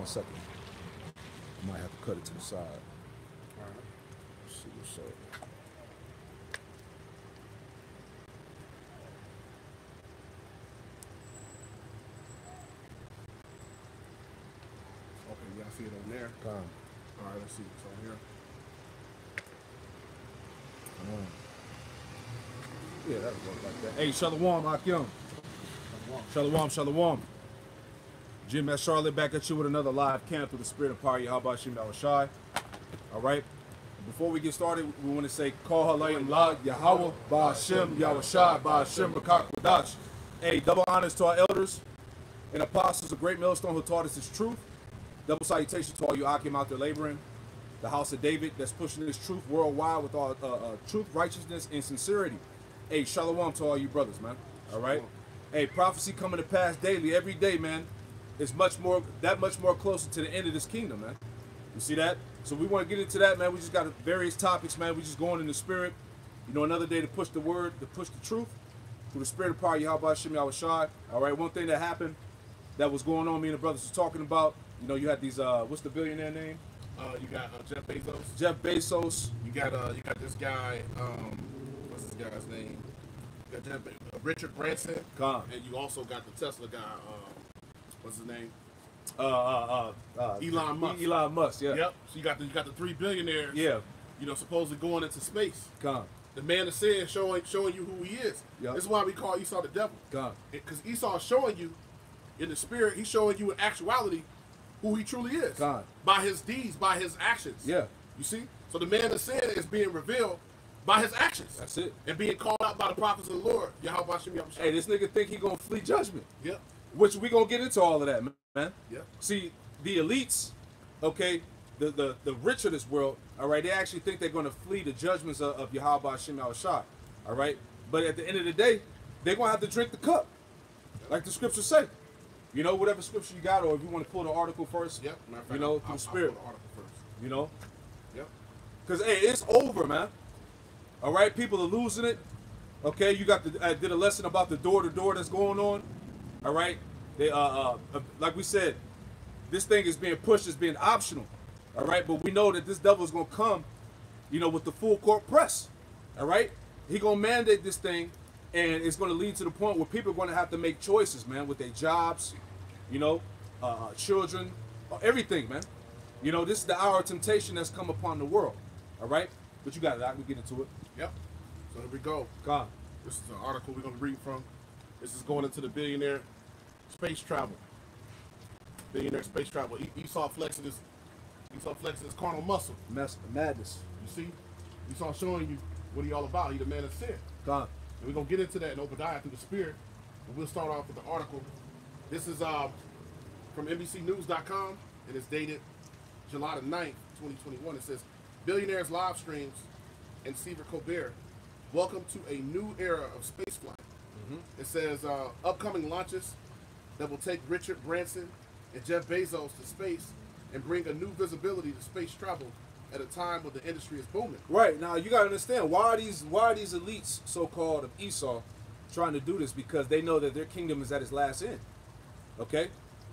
1 second. I might have to cut it to the side. All right. Let's see what's up. Okay, yeah, I see it on there. Come. All right, let's see what's on here. Come on. Yeah, that'll work like that. Hey, Shalom, Akim. Shalom, shalom. GMS Charlotte back at you with another live camp through the spirit of power. How about Shim Shai? All right. Before we get started, we want to say, Call Halayim La Yahweh Ba'Hashem Yahushai Ba'Hashem Rakak Wadash. Hey, double honors to our elders and apostles, a great millstone who taught us this truth. Double salutation to all you Akim out there laboring. The house of David that's pushing this truth worldwide with all truth, righteousness, and sincerity. Hey, shalom to all you brothers, man. All right. Hey, prophecy coming to pass daily, every day, man. Is much more closer to the end of this kingdom, man. You see that? So we want to get into that, man. We just got various topics, man. We just going in the spirit. You know, another day to push the word, to push the truth through the spirit of power. Yahweh Shem Yahushai. All right. One thing that happened that was going on, me and the brothers was talking about. You know, you had these. What's the billionaire name? You got Jeff Bezos. Jeff Bezos. You got this guy. What's this guy's name? You got Richard Branson. Con. And you also got the Tesla guy. What's his name? Elon Musk. Elon Musk. Yeah. Yep. So you got the 3 billionaires. Yeah. You know, supposedly going into space. Con. The man is saying, showing you who he is. Yep. This is why we call Esau the devil. Con. Because Esau is showing you, in the spirit, he's showing you in actuality who he truly is. Con. By his deeds, by his actions. Yeah. You see? So the man of sin is being revealed by his actions. That's it. And being called out by the prophets of the Lord. Yahweh Hashem Yahushua. Hey, this nigga think he gonna flee judgment. Yep. Which we gonna get into all of that, man. Yep. See, the elites, okay, the rich of this world, all right, they actually think they're gonna flee the judgments of Yahweh Hashem Yahushua, all right? But at the end of the day, they're gonna have to drink the cup. Like the scriptures say. You know, whatever scripture you got, or if you want to pull the article first, Yep. Matter of fact, you know, through I'll spirit. pull the article first. You know? Yep. Because, hey, it's over, man. All right, people are losing it. Okay, you got the, I did a lesson about the door-to-door that's going on. All right? They, like we said, this thing is being pushed as being optional. All right? But we know that this devil is going to come, you know, with the full court press. All right? He going to mandate this thing, and it's going to lead to the point where people are going to have to make choices, man, with their jobs, you know, children, everything, man. You know, this is the hour of temptation that's come upon the world. All right? But you got it, Doc. We get into it. Yep. So here we go. God. This is an article we're going to read from. This is going into the billionaire space travel. Billionaire space travel. Esau flexing his carnal muscle. Madness. You see? Esau showing you what he all about. He the man of sin. God. And we're going to get into that in Obadiah through the spirit. And we'll start off with the article. This is from NBCnews.com, and it's dated July the 9th, 2021. It says, billionaires live streams and Stephen Colbert, welcome to a new era of spaceflight. It says upcoming launches that will take Richard Branson and Jeff Bezos to space and bring a new visibility to space travel at a time when the industry is booming. Right. Now, you got to understand, why are these elites, so-called, of Esau, trying to do this? Because they know that their kingdom is at its last end. Okay?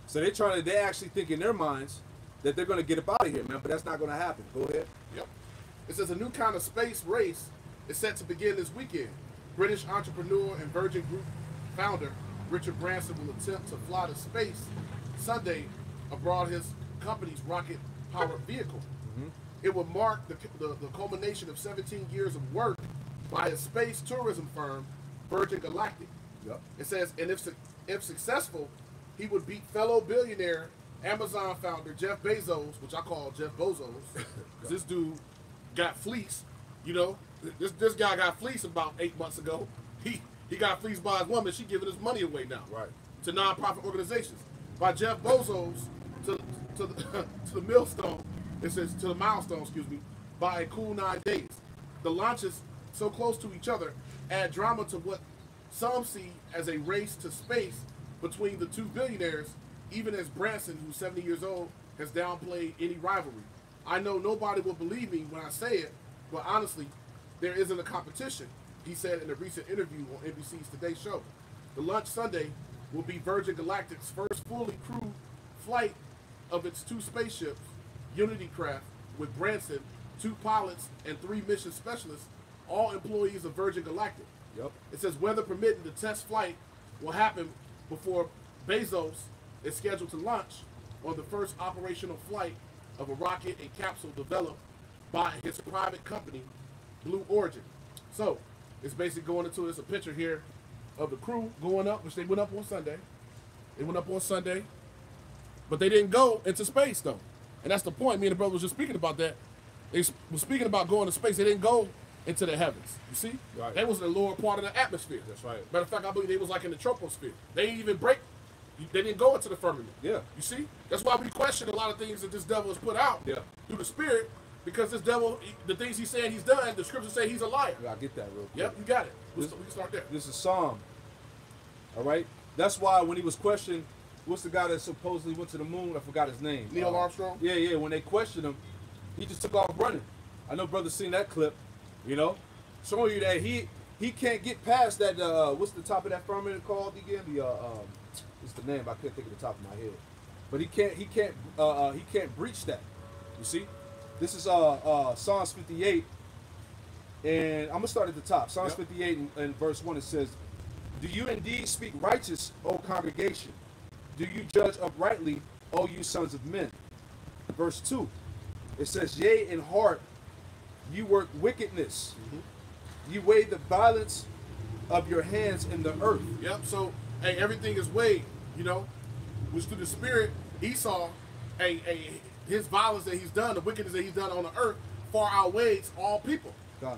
So they actually think in their minds that they're going to get up out of here, man, but that's not going to happen. Go ahead. Yep. It says a new kind of space race is set to begin this weekend. British entrepreneur and Virgin Group founder Richard Branson will attempt to fly to space Sunday aboard his company's rocket-powered vehicle. It will mark the culmination of 17 years of work by a space tourism firm, Virgin Galactic. Yep. It says, and if successful, he would beat fellow billionaire Amazon founder Jeff Bezos, which I call Jeff Bozos, because this dude got fleeced. You know, this guy got fleeced about 8 months ago. He got fleeced by his woman. She giving his money away now, Right. to nonprofit organizations. By Jeff Bozos to the millstone. It says to the milestone, excuse me, by a cool 9 days. The launches so close to each other add drama to what some see as a race to space between the two billionaires, even as Branson, who's 70 years old, has downplayed any rivalry. I know nobody will believe me when I say it, but honestly, there isn't a competition, he said in a recent interview on NBC's Today Show. The launch Sunday will be Virgin Galactic's first fully crewed flight of its 2 spaceships, Unity craft, with Branson, 2 pilots, and 3 mission specialists, all employees of Virgin Galactic. Yep. It says, weather permitting, the test flight will happen before Bezos is scheduled to launch on the first operational flight of a rocket and capsule developed by his private company, Blue Origin. So, it's basically going into this, a picture here of the crew going up, which they went up on Sunday. They went up on Sunday, but they didn't go into space, though. And that's the point. Me and the brother was just speaking about that. They were speaking about going to space. They didn't go into the heavens. You see? Right. They was in the lower part of the atmosphere. That's right. Matter of fact, I believe they was like in the troposphere. They didn't even break. They didn't go into the firmament. Yeah. You see? That's why we question a lot of things that this devil has put out through the spirit, because this devil, the things he's saying he's done, the scriptures say he's a liar. Yeah, I get that real quick. Yep, you got it. We can start there. This is Psalm. All right? That's why when he was questioned, what's the guy that supposedly went to the moon? I forgot his name. Neil Armstrong? Yeah. When they questioned him, he just took off running. I know brother's seen that clip, you know, showing you that he can't get past that, what's the top of that firmament called again? What's the name? I can't think of the top of my head. But he can't breach that. You see? This is Psalms 58, and I'm gonna start at the top. Psalms 58 and verse 1, it says, "Do you indeed speak righteous, O congregation? Do you judge uprightly, O you sons of men?" Verse 2, it says, "Yea, in heart you work wickedness. You weigh the violence of your hands in the earth." Yep. So, hey, everything is weighed, you know, which through the spirit, Esau, his violence that he's done, the wickedness that he's done on the earth, far outweighs all people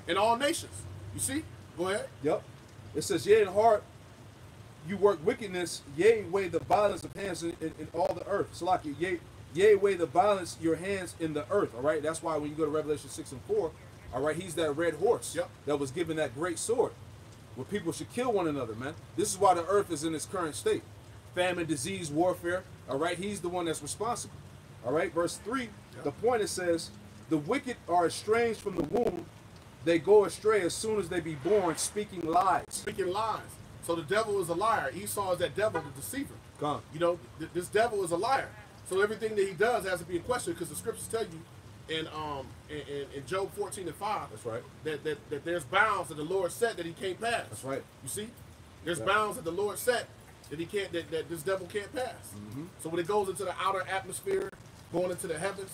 and all nations. You see? Go ahead. Yep. It says, "Yea, in heart you work wickedness, yea, weigh the violence of hands in all the earth." So like, yea, weigh the violence your hands in the earth. All right. That's why when you go to Revelation 6 and 4, all right, he's that red horse that was given that great sword, where people should kill one another, man. This is why the earth is in its current state. Famine, disease, warfare. All right, he's the one that's responsible. All right, verse 3, the point it says, "The wicked are estranged from the womb. They go astray as soon as they be born, speaking lies." Speaking lies. So the devil is a liar. Esau is that devil, the deceiver. Gone. You know, this devil is a liar. So everything that he does has to be in question, because the scriptures tell you in Job 14 and 5, That's right. that there's bounds that the Lord set that he can't pass. That's right. You see? There's bounds that the Lord set that he can't, that this devil can't pass. So when it goes into the outer atmosphere, going into the heavens,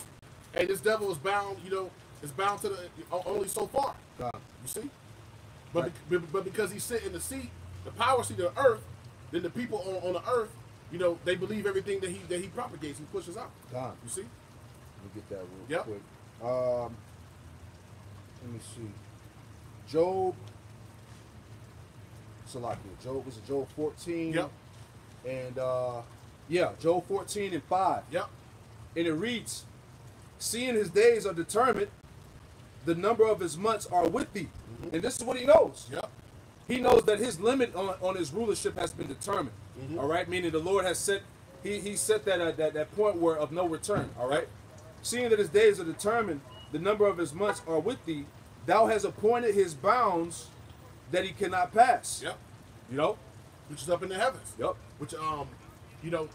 and this devil is bound, you know, is bound to the only so far. God. You see? But because he's sitting in the seat, the power seat of the earth, then the people on the earth, you know, they believe everything that he propagates and pushes out. God. You see? Let me get that real Yep. quick. Let me see. Job. Job was it Job 14? Yep. And Job 14 and 5. Yep. And it reads, "Seeing his days are determined, the number of his months are with thee." And this is what he knows. Yep. He knows that his limit on his rulership has been determined. All right, meaning the Lord has set, he set that point where of no return. All right, seeing that his days are determined, the number of his months are with thee. Thou hast appointed his bounds that he cannot pass. Yep. You know, Which is up in the heavens. Yep. Which you know,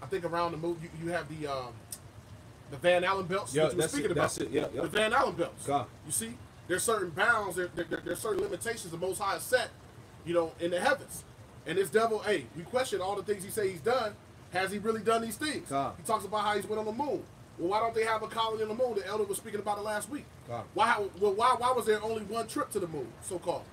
I think around the move you have the Van Allen belts. Yeah, which we're that's speaking it. about. That's it. Yeah, yeah. The Van Allen belts. God. You see, there's certain bounds. There's certain limitations the Most High has set, you know, in the heavens. And this devil, hey, we question all the things he say he's done. Has he really done these things? God. He talks about how he's went on the moon. Well, why don't they have a colony on the moon? The elder was speaking about it last week. God. Why was there only one trip to the moon, so called?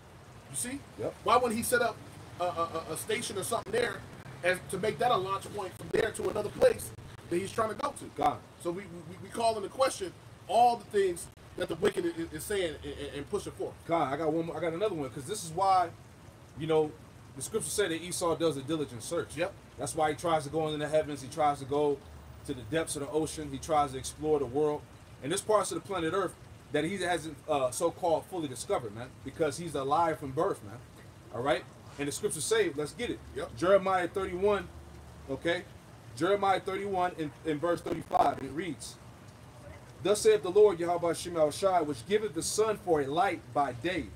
You see? Yep. Why wouldn't he set up a station or something there as to make that a launch point from there to another place that he's trying to go to? God. So we call into question all the things that the wicked is saying and pushing forth. God, I got one more. I got another one, because this is why, you know, the scriptures say that Esau does a diligent search. Yep. That's why he tries to go into the heavens. He tries to go to the depths of the ocean. He tries to explore the world. And there's parts of the planet Earth that he hasn't so-called fully discovered, man, because he's alive from birth, man. All right? And the scriptures say, let's get it. Yep. Jeremiah 31, okay? Jeremiah 31 in verse 35, it reads, "Thus saith the Lord Yahweh Shema Shai, which giveth the sun for a light by day,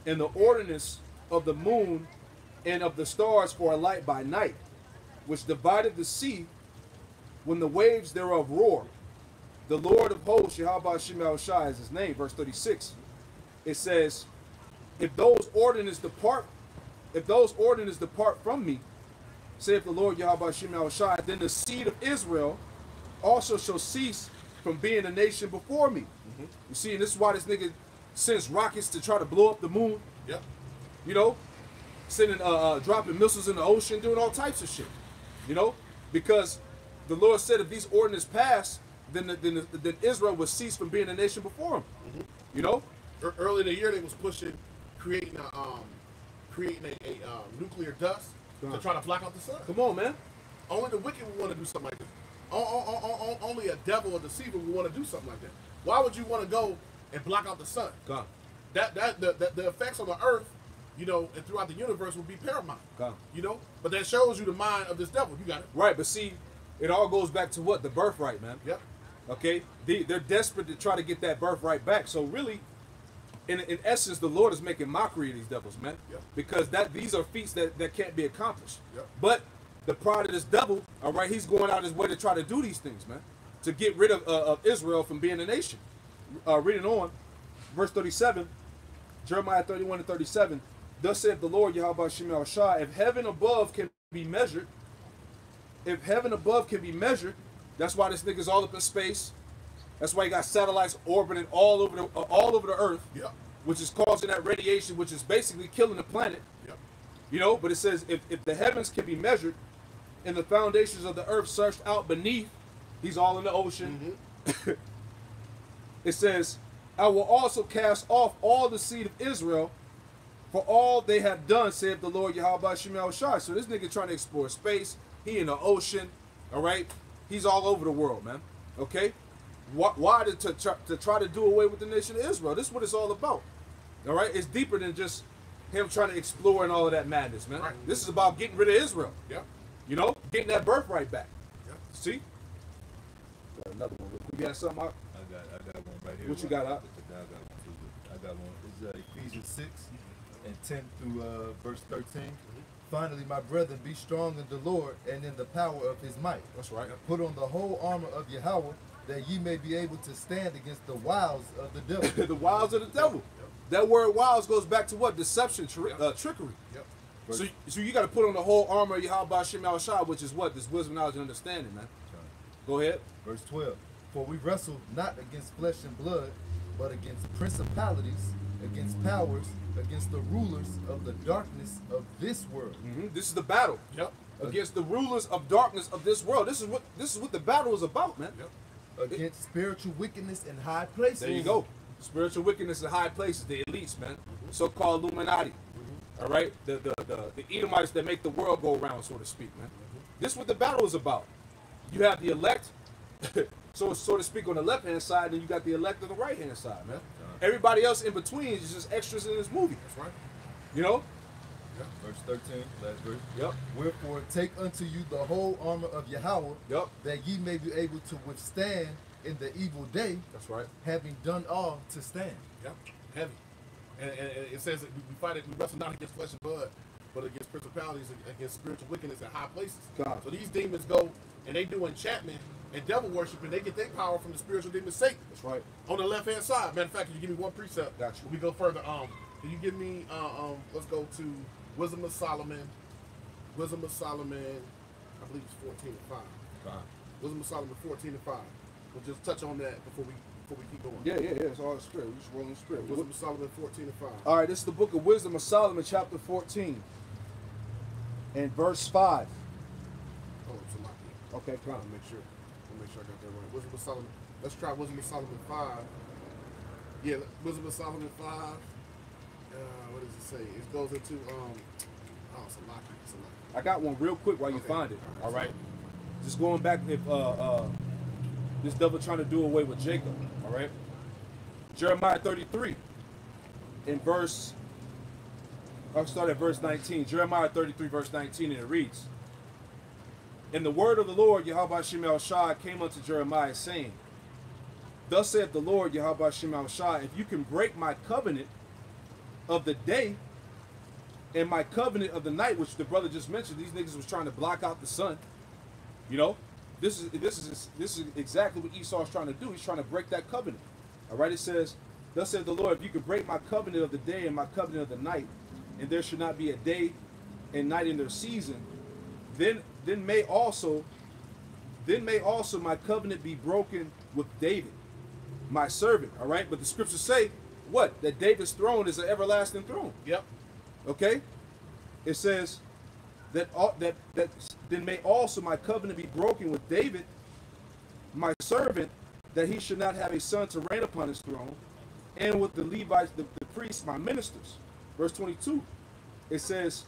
and the ordinance of the moon and of the stars for a light by night, which divided the sea when the waves thereof roar. The Lord of hosts, Yahweh Shemel Shai is his name, verse 36. It says, if those ordinances depart from me, saith the Lord Yahweh Shemel Shai, then the seed of Israel also shall cease from being a nation before me. You see, and this is why this nigga sends rockets to try to blow up the moon. Yep. You know, sending dropping missiles in the ocean, doing all types of shit. You know, because the Lord said if these ordinances pass, then Israel would cease from being a nation before him. You know, Early in the year they was pushing, creating a nuclear dust to try to block out the sun. come on, man. Only the wicked would want to do something like that. Only a devil or deceiver would want to do something like that. Why would you want to go and block out the sun? God. The effects on the earth, you know, and throughout the universe would be paramount. God. You know, but that shows you the mind of this devil. You got it. Right, but see, it all goes back to what? The birthright, man. Yep. Okay? They're desperate to try to get that birthright back. So really, in essence, the Lord is making mockery of these devils, man. Yep. Because these are feats that can't be accomplished. Yep. But the pride of this devil, all right, he's going out his way to try to do these things, man. To get rid of Israel from being a nation. Reading on, verse 37, Jeremiah 31 and 37, thus saith the Lord Yahweh Shemel Shai, if heaven above can be measured, that's why this nigga's all up in space. That's why you got satellites orbiting all over the earth, Yep. which is causing that radiation, which is basically killing the planet. Yep. You know, but it says if the heavens can be measured and the foundations of the earth searched out beneath, he's all in the ocean. It says, I will also cast off all the seed of Israel for all they have done, saith the Lord Yahweh Shemel Shai. So this nigga trying to explore space. He in the ocean, all right? He's all over the world, man, okay? Why to try to do away with the nation of Israel? This is what it's all about, all right? It's deeper than just him trying to explore and all of that madness, man. Right. This is about getting rid of Israel. Yep. You know, getting that birthright back. Yep. See? Got another one. You got something out? I got one right here. What you got out? I got one. It's Ephesians 6 and 10 through verse 13. Finally, my brethren, be strong in the Lord and in the power of his might. That's right. Put on the whole armor of Yahweh, that ye may be able to stand against the wiles of the devil. The wiles of the devil. That word wiles goes back to what? Deception, trickery. Yep. So you got to put on the whole armor of Yahweh Shemel Shai, which is what? This wisdom, knowledge, and understanding, man. Go ahead. Verse 12. For we wrestle not against flesh and blood, but against principalities, against powers, against the rulers of the darkness of this world. This is the battle. Yep. Against the rulers of darkness of this world. This is what the battle is about, man. Yep. Against spiritual wickedness in high places. There you go. Spiritual wickedness in high places, the elites, man. So-called Illuminati. All right? The Edomites that make the world go around, so to speak, man. This is what the battle is about. You have the elect, so to speak, on the left-hand side, and you got the elect on the right-hand side, man. Everybody else in between is just extras in this movie. That's right. You know? Yep. Verse 13, last verse. Yep. Wherefore take unto you the whole armor of Yahweh, Yep. that ye may be able to withstand in the evil day, That's right. having done all to stand. Yep. Heavy. And it says that we fight it, we wrestle not against flesh and blood, but against principalities, against spiritual wickedness in high places. God. So these demons go and they do enchantment and devil worship, and they get their power from the spiritual demon Satan. That's right. On the left hand side. Matter of fact, can you give me one precept? Got you. When we go further, can you give me let's go to Wisdom of Solomon. Wisdom of Solomon, I believe it's 14 and 5. Wisdom of Solomon 14 and 5. We'll just touch on that before we keep going. Yeah. It's all the spirit. We just rolling the spirit. Wisdom of Solomon 14 and 5. All right, this is the book of Wisdom of Solomon, chapter 14, and verse 5. Oh, it's a lot here. Okay, come on. Make sure I got that right. Wisdom of Solomon. Let's try Wisdom of Solomon 5. Yeah, Wisdom of Solomon 5. What does it say? It goes into oh, it's a lot here. It's a lot. I got one real quick while you Okay. find it. All right. Just going back, if this devil trying to do away with Jacob. All right. Jeremiah 33, in verse. I'll start at verse 19. Jeremiah 33, verse 19, and it reads, and the word of the Lord, Yahweh Shemel Shai, came unto Jeremiah, saying, thus saith the Lord, Yahweh Shemel Shai, if you can break my covenant of the day and my covenant of the night, which the brother just mentioned, these niggas was trying to block out the sun, you know, this is exactly what Esau is trying to do. He's trying to break that covenant. All right, it says, thus said the Lord, if you could break my covenant of the day and my covenant of the night, and there should not be a day and night in their season, then may also my covenant be broken with David, my servant. All right, but the scriptures say what? That David's throne is an everlasting throne. Yep. Okay, it says that then may also my covenant be broken with David, my servant, that he should not have a son to reign upon his throne, and with the Levites, the priests, my ministers. Verse 22, it says,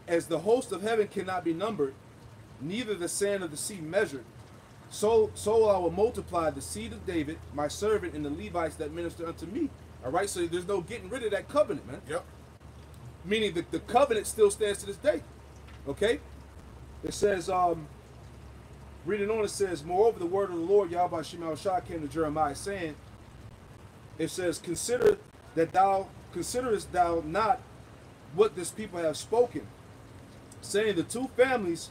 as the host of heaven cannot be numbered, neither the sand of the sea measured, so I will multiply the seed of David, my servant, and the Levites that minister unto me. All right, so there's no getting rid of that covenant, man. Yep. Meaning that the covenant still stands to this day. Okay? It says, reading on, it says, moreover, the word of the Lord, Yahweh Shem Shah, came to Jeremiah, saying, it says, considerest thou not what this people have spoken, saying the two families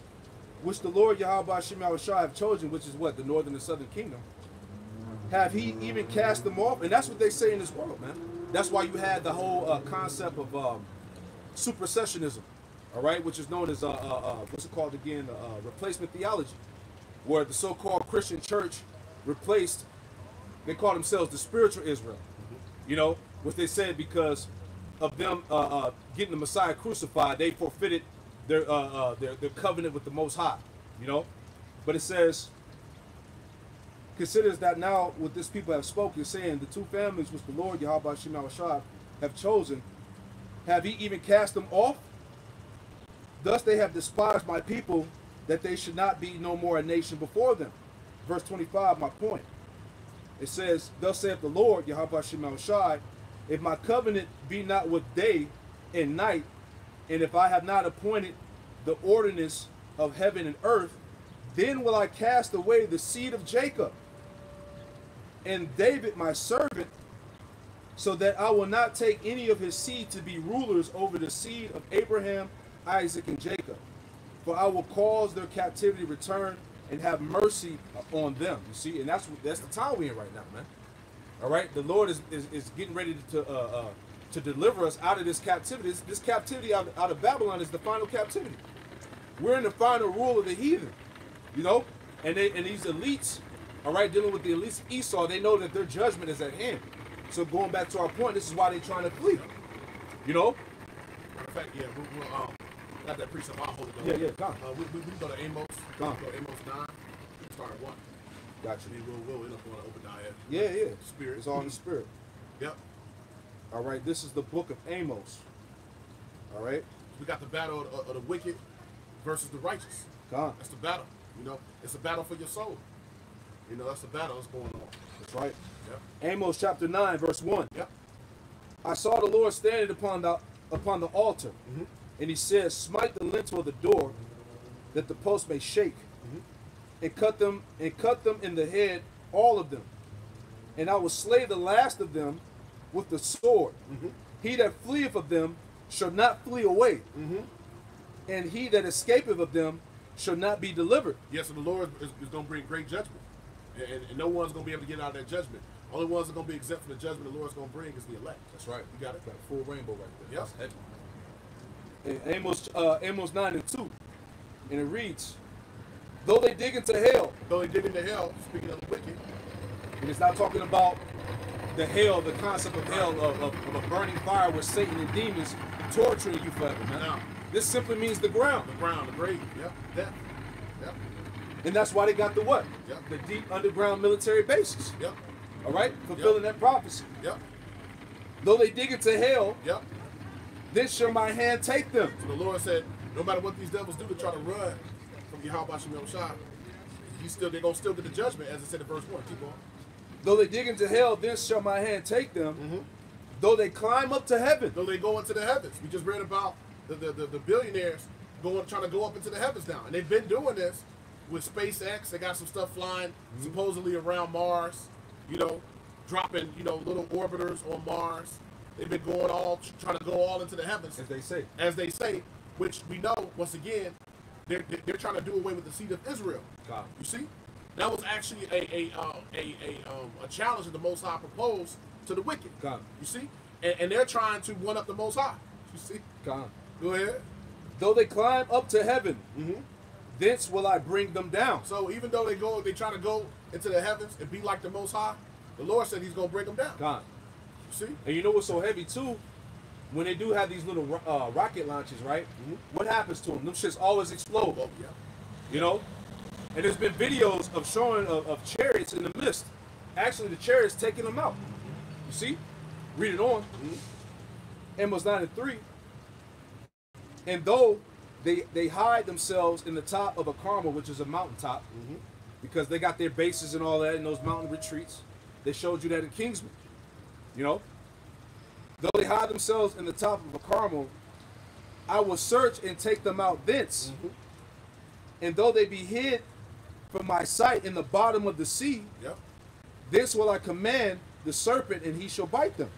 which the Lord Yahweh Shem Shah have chosen, which is what? The northern and southern kingdom. Have he even cast them off? And that's what they say in this world, man. That's why you had the whole concept of supersessionism, all right, which is known as what's it called again? Replacement theology, where the so-called Christian church replaced. They call themselves the spiritual Israel, you know, what they said because of them getting the Messiah crucified, they forfeited their covenant with the Most High, you know. But it says, considers that now what this people have spoken, saying the two families which the Lord Yahweh Shem Shah have chosen, have he even cast them off? Thus they have despised my people, that they should not be no more a nation before them. Verse 25, my point. It says, thus saith the Lord Yahweh Shem Shah, if my covenant be not with day and night, and if I have not appointed the ordinance of heaven and earth, then will I cast away the seed of Jacob and David my servant, so that I will not take any of his seed to be rulers over the seed of Abraham, Isaac, and Jacob. For I will cause their captivity to return and have mercy on them. You see, and that's the time we're in right now, man. All right, the Lord is getting ready to deliver us out of this captivity. This captivity out of Babylon is the final captivity. We're in the final rule of the heathen, you know, and these elites, all right, dealing with the elites of Esau, they know that their judgment is at hand. So going back to our point, this is why they're trying to flee, you know. In fact, yeah, we'll got that precept. I'll hold it. Yeah, yeah, come. We go to Amos. Come. Go to Amos 9. Start at 1. Gotcha. And we'll end up on Obadiah. Yeah. Spirit. It's all in the spirit. Yep. All right, this is the book of Amos. All right. We got the battle of the wicked versus the righteous. Come. That's the battle. You know, it's a battle for your soul. You know, that's the battle that's going on. That's right. Yep. Amos chapter 9, verse 1. Yep. I saw the Lord standing upon the altar, and he said, smite the lintel of the door, that the post may shake, and cut them in the head, all of them. And I will slay the last of them with the sword. He that fleeth of them shall not flee away, and he that escapeth of them shall not be delivered. Yes, and the Lord is going to bring great judgment. And no one's going to be able to get out of that judgment. Only ones that are going to be exempt from the judgment the Lord's going to bring is the elect. That's right. You got it? Got a full rainbow right there. Yep. That's heavy. Amos 9 and 2. And it reads, though they dig into hell. Though they dig into hell, speaking of the wicked. And it's not talking about the hell, the concept of hell, of a burning fire with Satan and demons torturing you forever, man. No. This simply means the ground. The ground, the grave. Yep. Death. Yep. And that's why they got the what? Yep. The deep underground military bases. Yep. All right? Fulfilling that prophecy. Yep. Though they dig into hell, Yep. then shall my hand take them. So the Lord said, no matter what these devils do to try to run from Yahweh Shem Shah, they're going to still get the judgment, as it said in verse 1. Keep on. Though they dig into hell, then shall my hand take them. Though they climb up to heaven. Though they go into the heavens. We just read about the billionaires trying to go up into the heavens now. And they've been doing this with SpaceX. They got some stuff flying supposedly around Mars, you know, dropping, you know, little orbiters on Mars. They've been trying to go all into the heavens. As they say. As they say, which we know, once again, they're trying to do away with the seed of Israel. God. You see, that was actually a challenge that the Most High proposed to the wicked. God. You see, and they're trying to one up the Most High. You see. God. Go ahead. Though they climb up to heaven, thence will I bring them down. So even though they try to go into the heavens and be like the Most High, the Lord said He's gonna bring them down. God. You see. And you know what's so heavy too? When they do have these little rocket launches, right? What happens to them? Them shits always explode. Oh, yeah. You know? And there's been videos of showing of chariots in the mist. Actually, the chariots taking them out. You see? Read it on. Amos 9:3. And though they hide themselves in the top of a Carmel, which is a mountaintop, because they got their bases and all that in those mountain retreats. They showed you that in Kingsman. You know? Though they hide themselves in the top of a Carmel, I will search and take them out thence. And though they be hid from my sight in the bottom of the sea, this will I command the serpent, and he shall bite them.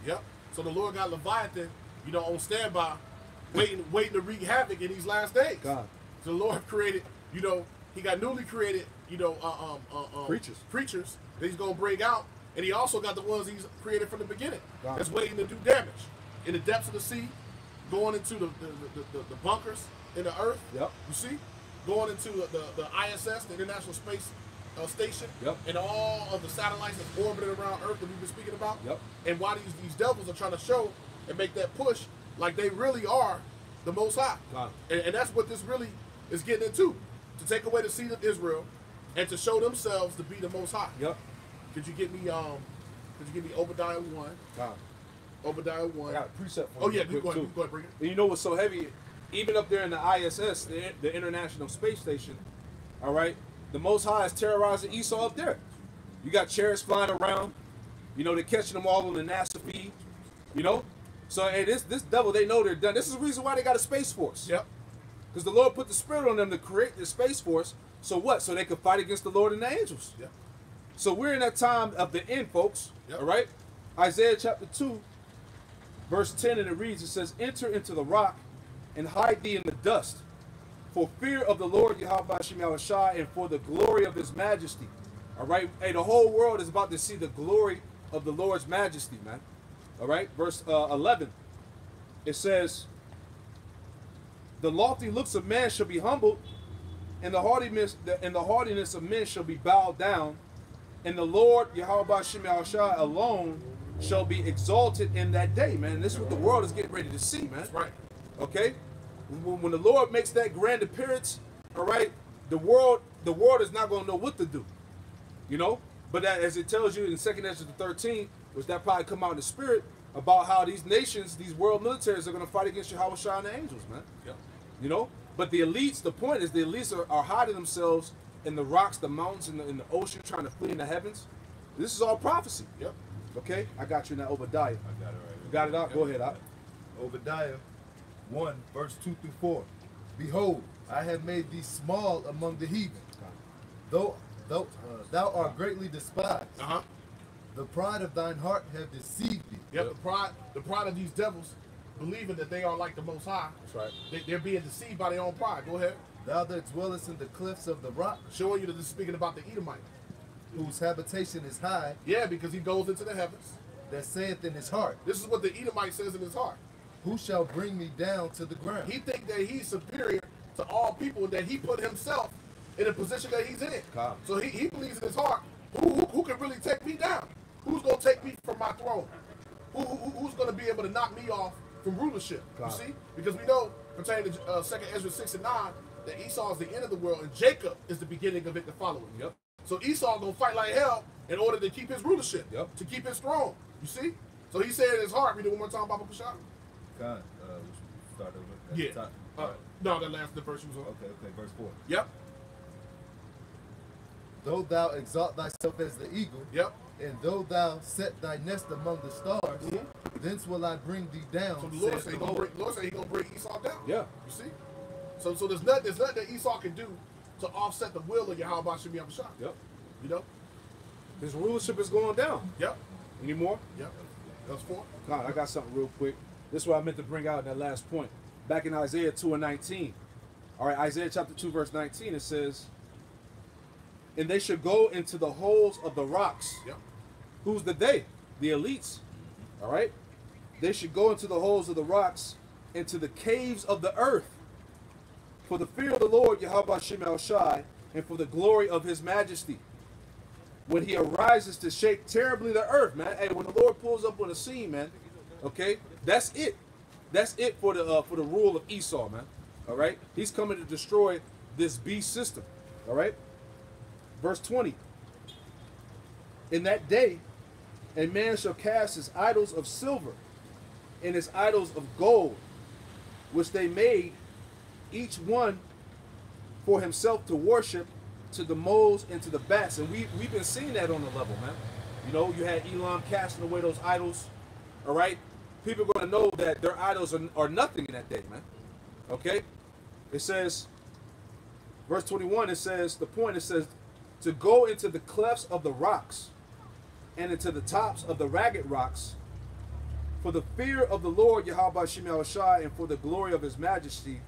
So the Lord got Leviathan, you know, on standby, waiting to wreak havoc in these last days. God. So the Lord created, you know, He got newly created, you know, creatures that He's gonna bring out, and He also got the ones He's created from the beginning. God. That's waiting to do damage in the depths of the sea, going into the bunkers in the earth. You see, going into the ISS, the International Space Station, and all of the satellites that's orbiting around Earth that we've been speaking about. And why these devils are trying to show and make that push like they really are the Most High. And that's what this really is getting into, to take away the seed of Israel and to show themselves to be the Most High. Could you get me Obadiah 1? Obadiah 1. I got a precept for you. Oh you. yeah, go ahead, bring it. And you know what's so heavy? Even up there in the ISS, the International Space Station, all right, the Most High is terrorizing Esau up there. You got chariots flying around. You know, they're catching them all on the NASA feed. You know? So, hey, this devil, they know they're done. This is the reason why they got a Space Force. Because the Lord put the Spirit on them to create the Space Force. So what? So they could fight against the Lord and the angels. So we're in that time of the end, folks. All right? Isaiah chapter 2, verse 10, and it reads, it says, enter into the rock and hide thee in the dust, for fear of the Lord Yahweh Shem Yahushua, and for the glory of His majesty. All right? Hey, the whole world is about to see the glory of the Lord's majesty, man. All right? Verse 11, it says, the lofty looks of man shall be humbled, and the haughtiness of men shall be bowed down, and the Lord Yahweh Shem Yahushua alone shall be exalted in that day, man. This is what the world is getting ready to see, man. That's right. Okay? When the Lord makes that grand appearance, all right, the world is not going to know what to do. You know? But that, as it tells you in 2nd Ezra 13, which that probably come out in the spirit, about how these nations, these world militaries are going to fight against Yahweh Shah and the angels, man. You know? But the elites, the point is the elites are hiding themselves in the rocks, the mountains, in the ocean, trying to flee in the heavens. This is all prophecy. Okay? I got you now, Obadiah. I got it right here. You got it out? Go ahead, out. Obadiah 1, verse 2 through 4. Behold, I have made thee small among the heathen, though thou art greatly despised. The pride of thine heart have deceived thee. The pride of these devils, believing that they are like the Most High. That's right. They're being deceived by their own pride. Go ahead. Thou that dwellest in the cliffs of the rock, Showing you that this is speaking about the Edomite. whose habitation is high, Because he goes into the heavens. that saith in his heart, This is what the Edomite says in his heart. who shall bring me down to the ground? He thinks that he's superior to all people, that he put himself in a position that he's in. So he believes in his heart, who can really take me down? Who's going to take me from my throne? Who's going to be able to knock me off from rulership? You see? Because we know, pertaining to 2nd Ezra 6 and 9, that Esau is the end of the world and Jacob is the beginning of it to follow it. So Esau going to fight like hell in order to keep his rulership, to keep his throne. You see? So he said in his heart, read it one more time, Baba Kushab. God, we start over at the top. No, that last the verse was on. Okay, verse 4. Though thou exalt thyself as the eagle, and though thou set thy nest among the stars, thence will I bring thee down. So the Lord said he's going to bring Esau down. You see? So there's nothing that Esau can do to offset the will of Yahweh Shem Yahushua. You know? His rulership is going down. Any more? That's 4. God, I got something real quick. This is what I meant to bring out in that last point. Back in Isaiah 2 and 19. All right, Isaiah chapter 2, verse 19, it says, and they should go into the holes of the rocks. Yep. Who's the they? The elites. All right? They should go into the holes of the rocks, into the caves of the earth. For the fear of the Lord, Yahweh Shem El Shai, and for the glory of his majesty. When he arises to shake terribly the earth, man. Hey, when the Lord pulls up on the scene, man, okay, that's it. That's it for the rule of Esau, man. All right? He's coming to destroy this beast system. All right? Verse 20. In that day, a man shall cast his idols of silver and his idols of gold, which they made each one for himself to worship, to the moles and to the bats. And we've been seeing that on the level, man. You know, you had Elam casting away those idols. All right? People are going to know that their idols are nothing in that day, man. Okay? It says, verse 21, it says, the point, it says, to go into the clefts of the rocks and into the tops of the ragged rocks, for the fear of the Lord Yahweh Shem El Shai, and for the glory of his majesty,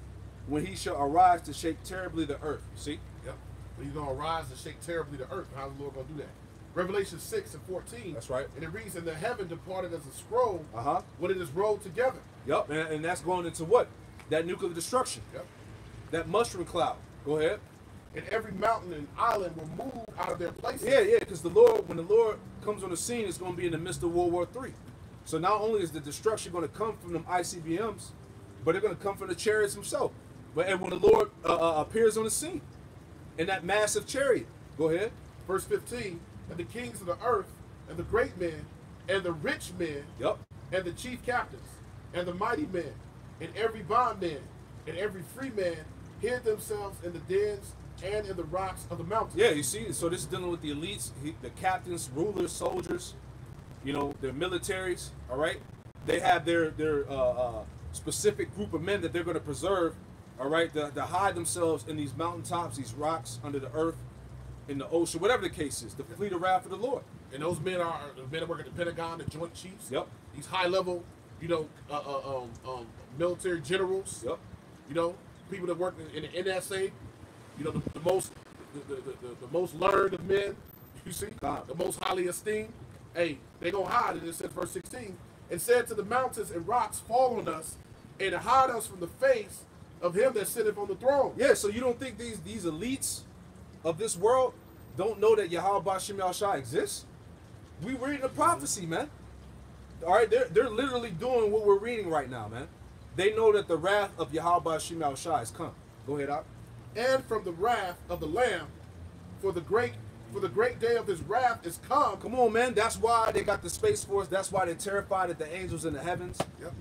when he shall arise to shake terribly the earth. You see? Yep. When he's going to arise and shake terribly the earth. How's the Lord going to do that? Revelation 6 and 14. That's right. And it reads, and the heaven departed as a scroll when it is rolled together. Yep. And that's going into what? That nuclear destruction. Yep. That mushroom cloud. Go ahead. And every mountain and island were moved out of their places. Yeah, because the Lord, when the Lord comes on the scene, it's going to be in the midst of World War III. So not only is the destruction going to come from them ICBMs, but they're going to come from the chariots himself. And when the Lord appears on the scene in that massive chariot, go ahead. Verse 15, and the kings of the earth, and the great men, and the rich men, and the chief captains, and the mighty men, and every bondman, and every free man, hid themselves in the dens and in the rocks of the mountains. Yeah, you see, so this is dealing with the elites, the captains, rulers, soldiers, you know, their militaries, all right? They have their specific group of men that they're going to preserve, all right, to hide themselves in these mountaintops, these rocks, under the earth, in the ocean, whatever the case is, the fleet of wrath of the Lord. And those men are the men that work at the Pentagon, the Joint Chiefs. Yep. These high-level, you know, military generals. Yep. You know, people that work in the NSA. You know, the most learned of men. You see, the most highly esteemed. Hey, they gonna hide. And it says, verse 16, and said to the mountains and rocks, fall on us, and hide us from the face of him that sitteth on the throne. Yeah. So you don't think these elites of this world don't know that Yahweh Shem El Shai exists? We reading the prophecy, man. All right, they're literally doing what we're reading right now, man. They know that the wrath of Yahweh Shem El Shai has come. Go ahead, Ak. And from the wrath of the Lamb, for the great day of his wrath is come. Come on, man. That's why they got the Space Force. That's why they're terrified at the angels in the heavens. Yep.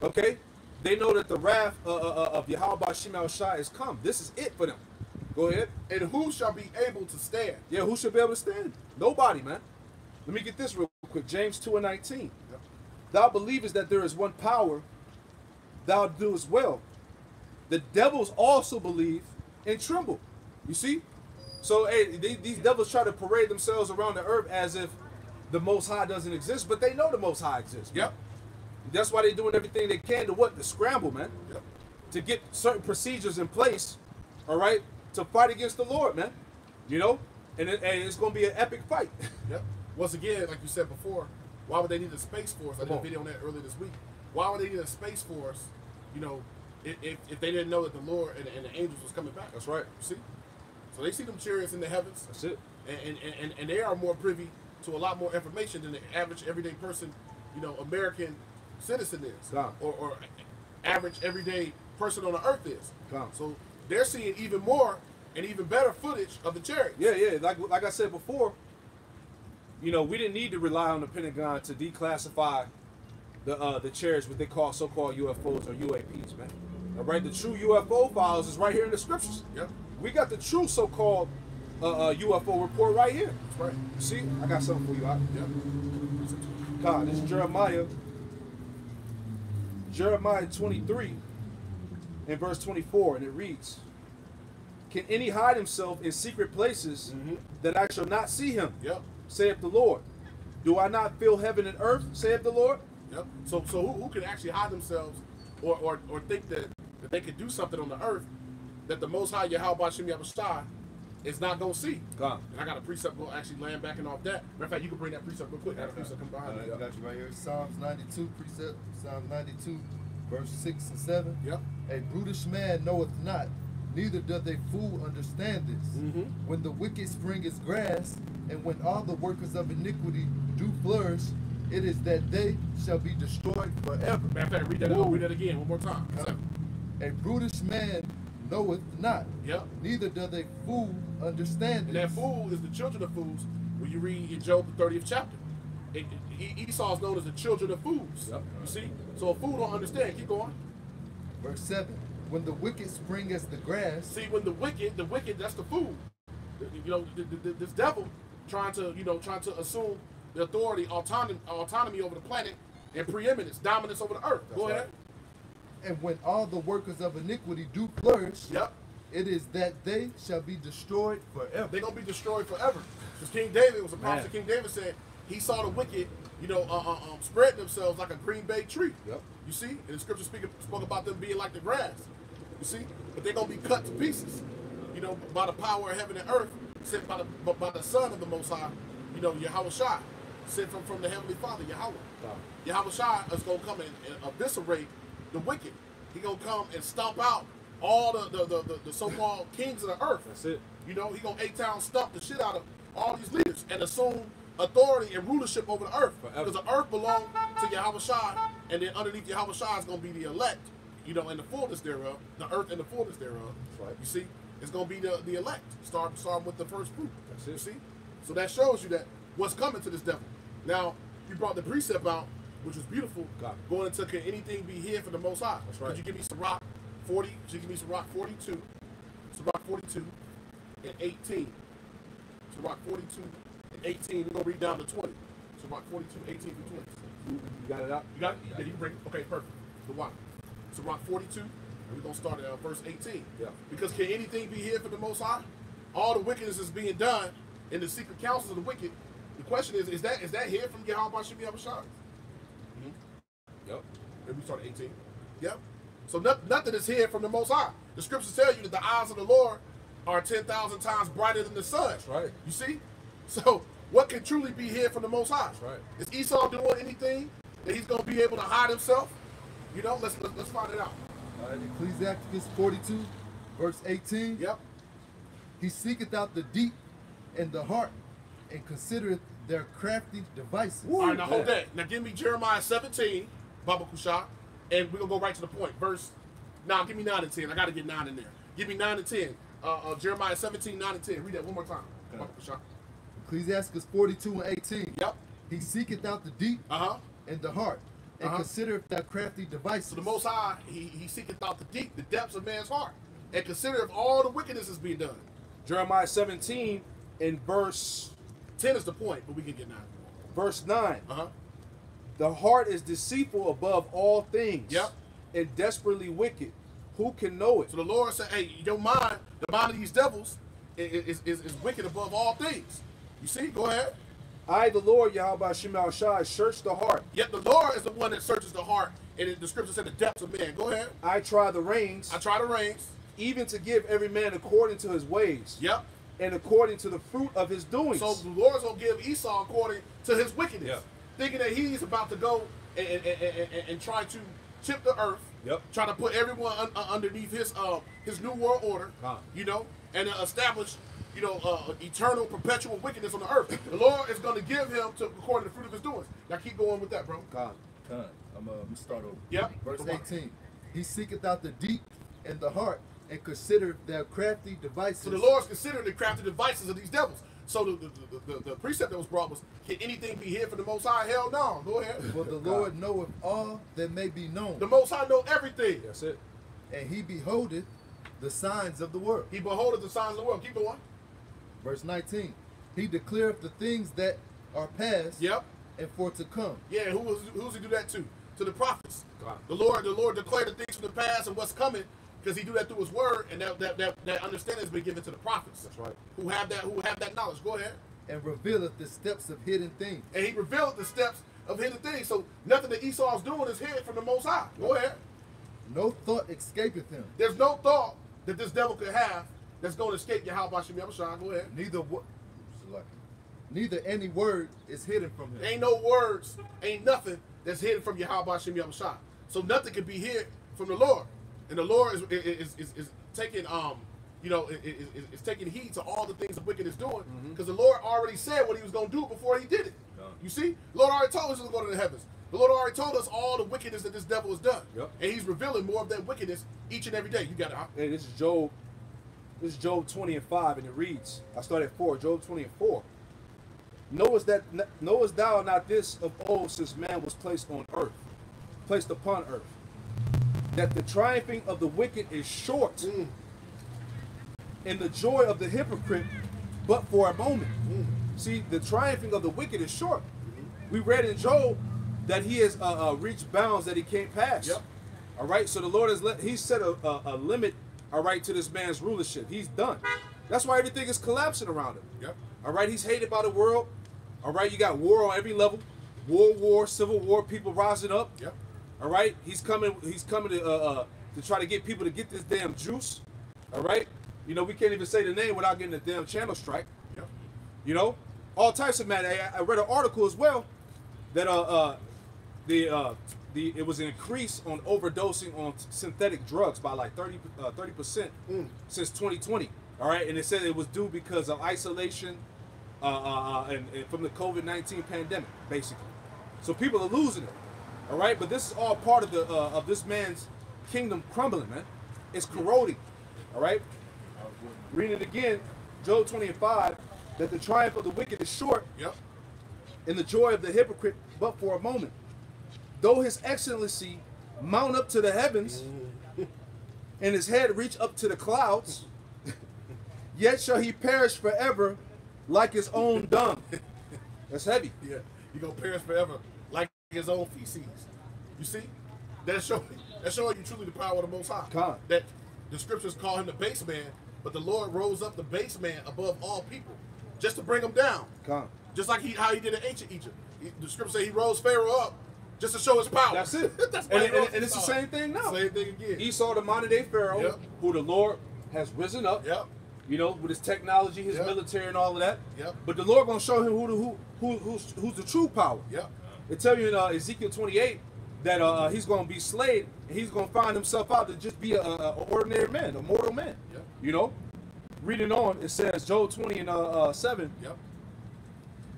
Okay? They know that the wrath of Yahweh Shem El Shai has come. This is it for them. Go ahead. And who shall be able to stand? Yeah, who should be able to stand? Nobody, man. Let me get this real quick. James 2 and 19. Yep. Thou believest that there is one power, thou doest well. The devils also believe and tremble. You see? So, hey, these devils try to parade themselves around the earth as if the Most High doesn't exist, but they know the Most High exists. Yep. That's why they're doing everything they can to what? To scramble, man. Yep. To get certain procedures in place, all right, to fight against the Lord, man. You know? And it's going to be an epic fight. Yep. Once again, like you said before, why would they need a Space Force? I did a video on that earlier this week. Why would they need a Space Force, you know, if they didn't know that the Lord and the angels was coming back? That's right. See? So they see them chariots in the heavens. That's it. And they are more privy to a lot more information than the average everyday person, you know, American citizen is. Or average everyday person on the earth is. So they're seeing even more and even better footage of the chariots. Yeah. Like I said before, you know, we didn't need to rely on the Pentagon to declassify the chariots, what they call so-called UFOs or UAPs, man. All right, the true UFO files is right here in the scriptures. Yep. We got the true so-called UFO report right here. That's right. See, I got something for you. Yep. God, this is Jeremiah 23 and verse 24, and it reads, can any hide himself in secret places that I shall not see him? Yep. Saith the Lord. Do I not fill heaven and earth, saith the Lord? Yep. So who can actually hide themselves or think that they could do something on the earth that the Most High Yahweh Shem Yahushua is not going to see. God. And I got a precept going actually land backing off that. Matter of fact, you can bring that precept real quick. I got a precept come behind I me. got you right here. Psalms 92 precept. Psalms 92 verse 6 and 7. Yep. A brutish man knoweth not, neither doth a fool understand this. When the wicked spring as grass, and when all the workers of iniquity do flourish, it is that they shall be destroyed forever. Matter of fact, read that out. Read that again one more time. A brutish man knoweth not, Yep. neither doth a fool understand And this. that fool is the children of fools when you read in Job the 30th chapter. Esau is known as the children of fools. Yep. You see? So a fool don't understand. Keep going. Verse 7. When the wicked spring as the grass, See, when the wicked, that's the fool. You know, this devil trying to assume the authority, autonomy over the planet, and preeminence, dominance over the earth. Go ahead. and when all the workers of iniquity do flourish, Yep. it is that they shall be destroyed forever. They're gonna be destroyed forever. Because King David was a prophet. King David said he saw the wicked, spreading themselves like a green bay tree. Yep. You see, and the scripture spoke about them being like the grass. You see, but they're gonna be cut to pieces. You know, by the power of heaven and earth, sent by the Son of the Most High. You know, Yahweh Shai, sent from the Heavenly Father, Yahweh. Yahweh Shai is gonna come and eviscerate the wicked. He gonna come and stomp out all the so-called kings of the earth. That's it. You know, he gonna A-Town stomp the shit out of all these leaders and assume authority and rulership over the earth. Forever. Because the earth belongs to Yahweh Shai, and then underneath Yahweh Shai is gonna be the elect, you know, and the fullness thereof, the earth and the fullness thereof. That's right. You see, it's gonna be the elect. Start with the first fruit. That's it. You see, so that shows you that what's coming to this devil. Now, you brought the precept out, which was beautiful. Got it. Going into can anything be here for the Most High? That's right. Could you give me some rock 40? Could you give me some rock 42? Some rock 42 and 18. Some rock 42 and 18. We're gonna read down to 20. Some rock 42, 18 through 20. You got it out? You got it? Yeah, you can bring it. Okay, perfect. The rock. So rock 42, and we're gonna start at verse 18. Yeah. Because can anything be here for the Most High? All the wickedness is being done in the secret counsels of the wicked. The question is that here from Yahweh Shem Yahushua? Yep. And we start at 18. Yep. So nothing is hid from the Most High. The scriptures tell you that the eyes of the Lord are 10,000 times brighter than the sun. That's right. You see? So what can truly be hid from the Most High? That's right. Is Esau doing anything that he's going to be able to hide himself? You know, let's find it out. Ecclesiasticus 42, verse 18. Yep. He seeketh out the deep and the heart, and considereth their crafty devices. All right, now hold that. Now give me Jeremiah 17, Baba Kusha, and we're going to go right to the point. Give me 9 and 10. I got to get 9 in there. Give me 9 and 10. Jeremiah 17, 9 and 10. Read that one more time. Baba Kusha. Ecclesiasticus 42 and 18. Yep. He seeketh out the deep and the heart, and considereth their crafty devices. So the Most High, he seeketh out the deep, the depths of man's heart, and considereth all the wickedness is being done. Jeremiah 17 in verse 10 is the point, but we can get 9. verse 9. Uh-huh. The heart is deceitful above all things. Yep. And desperately wicked. Who can know it? So the Lord said, hey, your mind, the mind of these devils is wicked above all things. You see? Go ahead. I, the Lord, Yahweh Shem Shai, search the heart. Yet the Lord is the one that searches the heart, and the scripture said the depths of man. Go ahead. I try the reins, I try the reins. even to give every man according to his ways. Yep. And according to the fruit of his doings. So the Lord's going to give Esau according to his wickedness. Yep. Thinking that he's about to go and try to chip the earth. Yep. Try to put everyone underneath his new world order. You know, and establish, eternal, perpetual wickedness on the earth. The Lord is going to give him according to the fruit of his doings. Now keep going with that, bro. I'm going to start over. Yep. Verse 18. He seeketh out the deep and the heart, and considereth their crafty devices. So the Lord's considering the crafty devices of these devils. So the precept that was brought was, can anything be hid from the Most High? Hell no. Go ahead. For the Lord knoweth all that may be known. The Most High know everything. That's it. And he beholdeth the signs of the world. He beholdeth the signs of the world. Keep going. Verse 19. He declareth the things that are past Yep. and for to come. Yeah, who's he do that to? To the prophets. God. The Lord declared the things from the past and what's coming, because he do that through his word, and that understanding has been given to the prophets. That's right. Who have that knowledge. Go ahead. And revealeth the steps of hidden things. And he revealed the steps of hidden things. So nothing that Esau's doing is hid from the Most High. Go ahead. No thought escapeth him. There's no thought that this devil could have that's going to escape Yahweh Shem Yahushua. Go ahead. Neither any word is hidden from him. Ain't no words, ain't nothing that's hidden from Yahweh Shem Yahushua. So nothing can be hid from the Lord. And the Lord is taking is taking heed to all the things the wicked is doing, because the Lord already said what he was going to do before he did it. You see, the Lord already told us to go to the heavens. The Lord already told us all the wickedness that this devil has done. Yep. And he's revealing more of that wickedness each and every day. You got it. Hey, this is Job 20:5, and it reads, I started at 4, Job 20:4. Knowest thou not this of old, since man was placed upon earth, that the triumphing of the wicked is short, and the joy of the hypocrite but for a moment. See, the triumphing of the wicked is short. We read in Job that he has reached bounds that he can't pass. Yep. All right, so the Lord has he set a limit, all right, to this man's rulership. He's done. That's why everything is collapsing around him. Yep. All right, he's hated by the world. All right, you got war on every level. War, civil war, people rising up. Yep. All right, he's coming to try to get people to get this damn juice. All right, you know, we can't even say the name without getting a damn channel strike. Yep. You know, all types of matter. I read an article as well that it was an increase on overdosing on synthetic drugs by like 30% since 2020. All right, and it said it was due because of isolation and from the COVID-19 pandemic, basically. So people are losing it. All right, but this is all part of the of this man's kingdom crumbling, man. It's corroding. All right. Reading it again, Job 20:5, that the triumph of the wicked is short, Yep. and the joy of the hypocrite but for a moment. Though his excellency mount up to the heavens, and his head reach up to the clouds, yet shall he perish forever like his own dung. That's heavy. Yeah. You're going to perish forever like his own feces. You see? That's showing you truly the power of the Most High. Con. That the scriptures call him the base man, but the Lord rose up the base man above all people just to bring him down. Con. Just like how he did in ancient Egypt. The scripture say he rose Pharaoh up just to show his power. That's it. That's why and it's the same thing now. Same thing again. Esau, the modern day Pharaoh, Yep. who the Lord has risen up. Yep. You know, with his technology, his Yep. military, and all of that. Yep. But the Lord gonna show him who's the true power. Yep. It tell you in Ezekiel 28 that he's gonna be slayed and he's gonna find himself out to just be an ordinary man, a mortal man. Yep. You know. Reading on, it says Job 20:7. Yep.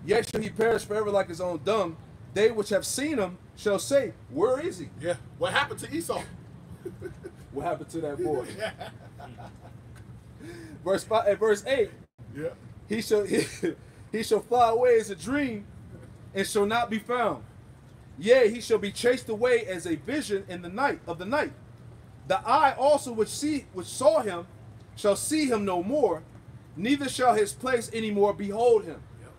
Yet shall he perish forever like his own dung. They which have seen him shall say, where is he? Yeah. What happened to Esau? What happened to that boy? Verse 8. Yeah. He shall fly away as a dream and shall not be found. Yea, he shall be chased away as a vision in the night of the night. The eye also which saw him shall see him no more, neither shall his place any more behold him. Yep.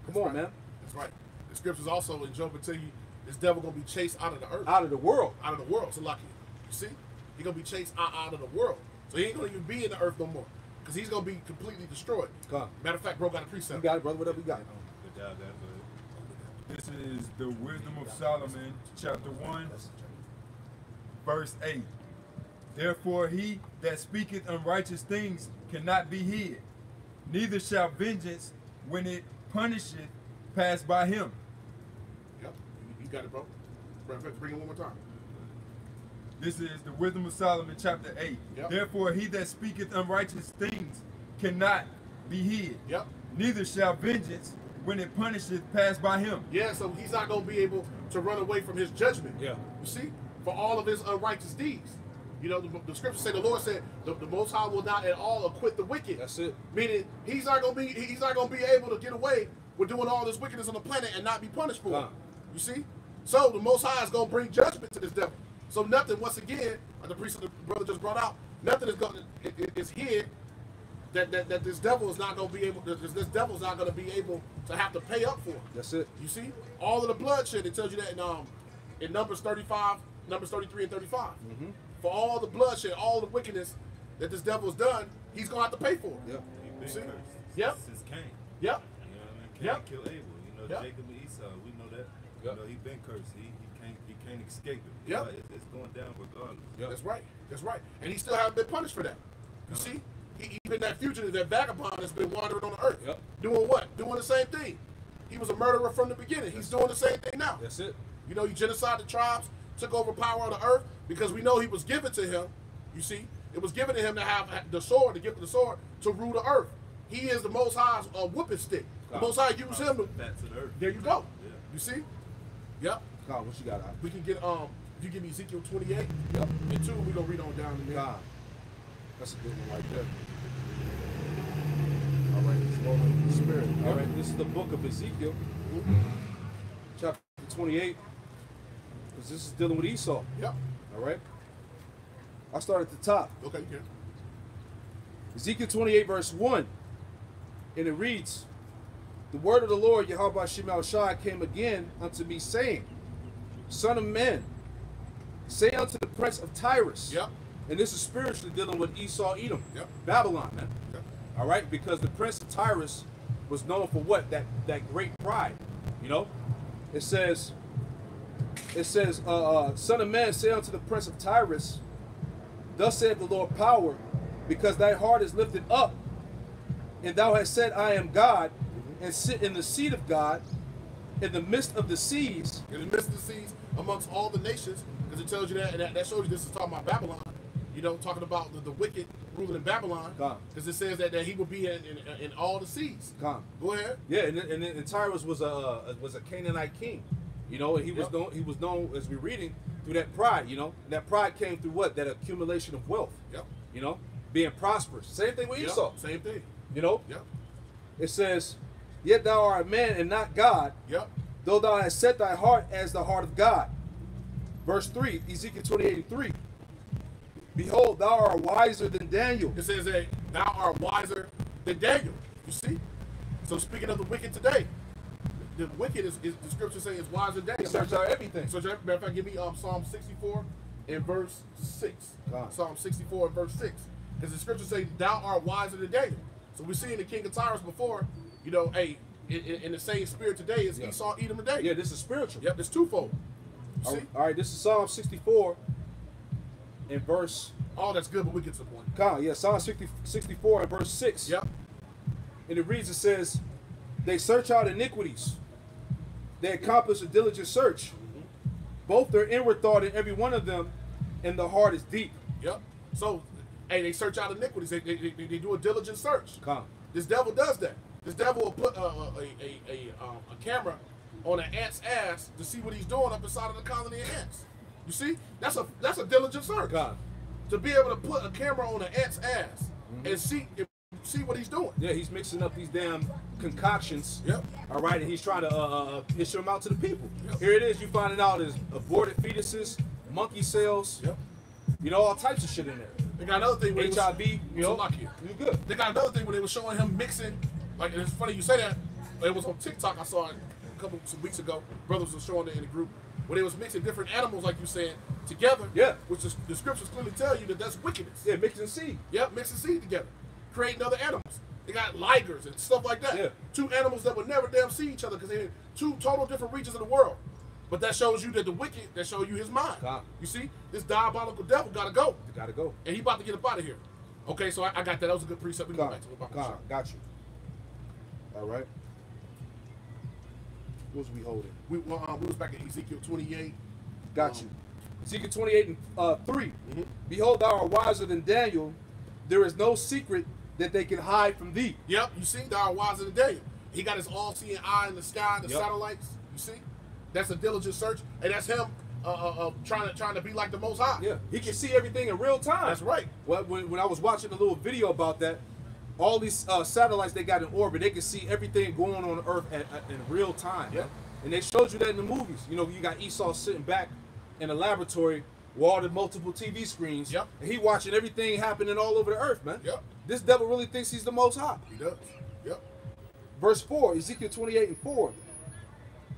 Come on, right. man. That's right. The scriptures also in Job will tell you this devil gonna be chased out of the earth. Out of the world. Out of the world. So like you see? He's gonna be chased out of the world. So he ain't gonna even be in the earth no more. Because he's gonna be completely destroyed. Come. Matter of fact, bro got a precept. You got it, brother. Whatever you got. Good job, guys. This is the Wisdom of Solomon, chapter 1, verse 8. Therefore he that speaketh unrighteous things cannot be hid, neither shall vengeance, when it punisheth, pass by him. Yep. You got it, bro. Bring it one more time. This is the Wisdom of Solomon, chapter 8. Yep. Therefore he that speaketh unrighteous things cannot be hid, Yep. neither shall vengeance, when it punisheth, pass by him. Yeah, so he's not gonna be able to run away from his judgment. Yeah. You see? For all of his unrighteous deeds. You know, the scriptures say, the Lord said, the Most High will not at all acquit the wicked. That's it. Meaning he's not gonna be able to get away with doing all this wickedness on the planet and not be punished for it. You see? So the Most High is gonna bring judgment to this devil. So nothing, once again, like the priest of the brother just brought out, nothing is hid that this devil is not gonna be able. This devil's not gonna be able to have to pay up for. That's it. You see, all of the bloodshed. It tells you that in Numbers 35, Numbers 33 and 35. Mm-hmm. For all the bloodshed, all the wickedness that this devil has done, he's gonna have to pay for it. Yep. He See? been cursed. Yep. Since Cain. Yep. You know what I mean? Cain Yep. killed Abel. You know, Yep. Jacob and Esau, we know that. Yep. You know, he been cursed. He can't escape it. Yep. It's going down regardless. Yep. That's right. That's right. And he still hasn't been punished for that. You see? Even that fugitive, that vagabond has been wandering on the earth. Yep. Doing what? Doing the same thing. He was a murderer from the beginning. He's doing the same thing now. That's it. You know, he genocided the tribes, took over power on the earth, because we know he was given to him. You see? It was given to him to have the sword, the gift of the sword, to rule the earth. He is the Most High's whooping stick. The Most High used him to... That's the earth. There you go. Yeah. You see? Yep. God, what you got out? We can get, if you give me Ezekiel 28, Yep. and 2, we're going to read on down in there. God. That's a good one right there. All right, let's go in the spirit. All right, this is the book of Ezekiel, chapter 28, because this is dealing with Esau. Yep. All right. I'll start at the top. Okay, you can. Ezekiel 28, verse 1, and it reads, "The word of the Lord, Yahweh Shem Shai, came again unto me, saying, Son of man, say unto the prince of Tyrus." Yep. And this is spiritually dealing with Esau, Edom, Yep. Babylon, man. Yep. All right, because the prince of Tyrus was known for what? That great pride. You know, it says, "Son of man, say unto the prince of Tyrus, Thus saith the Lord power, because thy heart is lifted up, and thou hast said, I am God, and sit in the seat of God, in the midst of the seas." In the midst of the seas, amongst all the nations, because it tells you that, and that shows you this is talking about Babylon. You know, talking about the wicked ruling in Babylon. Because it says that he will be in all the seas. Go ahead. Yeah, and Tyrus was a Canaanite king. You know, and he was known, as we're reading, through that pride. You know, and that pride came through what? That accumulation of wealth. Yep. You know, being prosperous. Same thing with Esau. Same thing. You know. Yep. It says, "Yet thou art a man and not God. Yep. Though thou hast set thy heart as the heart of God." Verse 3, Ezekiel 28:3. "Behold, thou art wiser than Daniel." It says that thou art wiser than Daniel. You see? So speaking of the wicked today, the wicked is the scripture saying is wiser than Daniel. Search out everything. So matter of fact, give me Psalm 64 and verse 6. God. Psalm 64 and verse 6. Because the scripture says, thou art wiser than Daniel. So we're seeing the king of Tyrus before, you know, hey, in the same spirit today as Esau, Edom, and Daniel. Yeah, this is spiritual. Yep, it's twofold. You see? All right, this is Psalm 64 and verse... Oh, that's good, but we get to the point. Yeah, Psalm 64 and verse 6. Yep. And it reads, it says, "They search out iniquities. They accomplish a diligent search. Both their inward thought and every one of them, and the heart is deep." Yep. So, hey, they search out iniquities. They do a diligent search. This devil does that. This devil will put a camera on an ant's ass to see what he's doing up inside of the colony of ants. You see? That's a diligent search. To be able to put a camera on an ant's ass and see what he's doing. Yeah, he's mixing up these damn concoctions. Yep. All right, and he's trying to issue them out to the people. Yep. Here it is. You finding out is aborted fetuses, monkey cells. Yep. You know, all types of shit in there. They got another thing. HIV. You know, you good. They got another thing when they were showing him mixing. Like, and it's funny you say that. It was on TikTok. I saw it some weeks ago. Brothers were showing it in the group where they was mixing different animals, like you said, together. Yeah. Which the scriptures clearly tell you that that's wickedness. Yeah, mixing seed. Yep, mixing seed together, creating other animals. They got ligers and stuff like that. Yeah. Two animals that would never damn see each other because they're in two total different regions of the world. But that shows you that the wicked, that shows you his mind. You see, this diabolical devil gotta go. You gotta go. And he about to get up out of here. Okay, so I got that. That was a good precept. We go back to it. Got you. All right. What was we holding? We was back at Ezekiel 28. Got you. Ezekiel 28 and 3. "Behold, thou art wiser than Daniel. There is no secret that they can hide from thee." Yep, you see, thou art wiser than Daniel. He got his all-seeing eye in the sky, the satellites. You see, that's a diligent search, and that's him trying to be like the Most High. Yeah, he can see everything in real time. That's right. Well, when I was watching a little video about that, all these satellites they got in orbit, they can see everything going on Earth in real time. Yeah. And they showed you that in the movies. You know, you got Esau sitting back in a laboratory with all the multiple TV screens. Yep. And he watching everything happening all over the earth, man. Yep. This devil really thinks he's the Most High. He does. Yep. Verse 4, Ezekiel 28 and 4.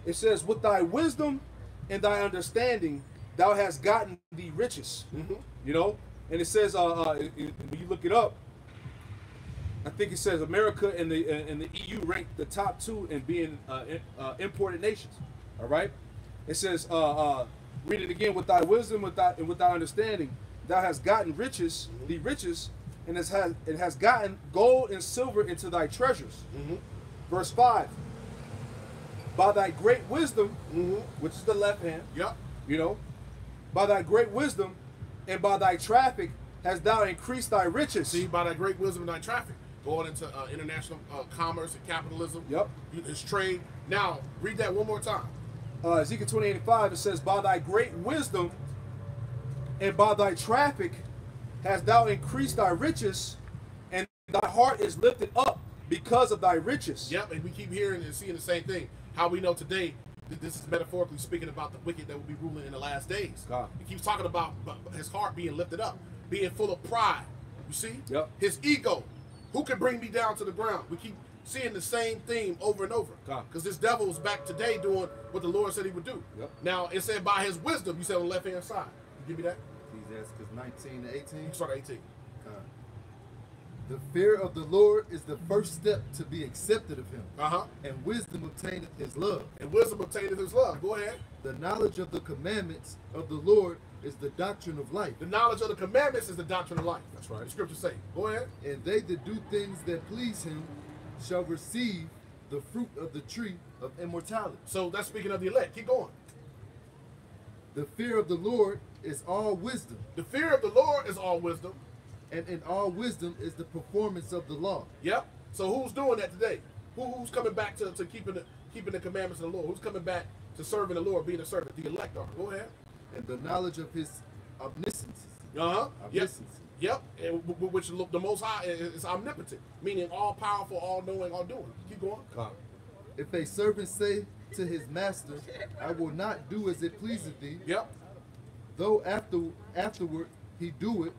It says, "With thy wisdom and thy understanding, thou hast gotten thee riches." You know? And it says, when you look it up, I think it says America and the EU rank the top 2 in being imported nations. All right? It says, read it again, "With thy wisdom and with thy understanding, thou hast gotten riches, the riches, and it has gotten gold and silver into thy treasures. Verse 5. By thy great wisdom, which is the left hand, you know, by thy great wisdom and by thy traffic hast thou increased thy riches. See, by thy great wisdom and thy traffic, going into international commerce and capitalism, his trade. Now, read that one more time. Ezekiel 28:5, it says, by thy great wisdom and by thy traffic hast thou increased thy riches, and thy heart is lifted up because of thy riches. Yep, and we keep hearing and seeing the same thing. How we know today that this is metaphorically speaking about the wicked that will be ruling in the last days. God. He keeps talking about his heart being lifted up, being full of pride. You see? Yep. His ego. Who can bring me down to the ground? We keep seeing the same theme over and over. Because this devil is back today doing what the Lord said he would do. Yep. Now, it said by his wisdom, you said on the left-hand side. You give me that? Ecclesiastes 19 to 18. You start at 18. The fear of the Lord is the first step to be accepted of him. And wisdom obtaineth his love. And wisdom obtaineth his love. Go ahead. The knowledge of the commandments of the Lord is the doctrine of life. The knowledge of the commandments is the doctrine of life. That's right. The scriptures say. Go ahead. And they that do things that please him shall receive the fruit of the tree of immortality. So that's speaking of the elect. Keep going. The fear of the Lord is all wisdom. The fear of the Lord is all wisdom. And in all wisdom is the performance of the law. Yep. So who's doing that today? Who's coming back to keeping the commandments of the Lord? Who's coming back to serving the Lord, being a servant? The elect are. Go ahead. And the knowledge of his omniscience. Yes. Yep. And which the Most High is omnipotent, meaning all powerful, all knowing, all doing. Keep going. If a servant say to his master, I will not do as it pleaseth thee. Yep. Though afterward he do it,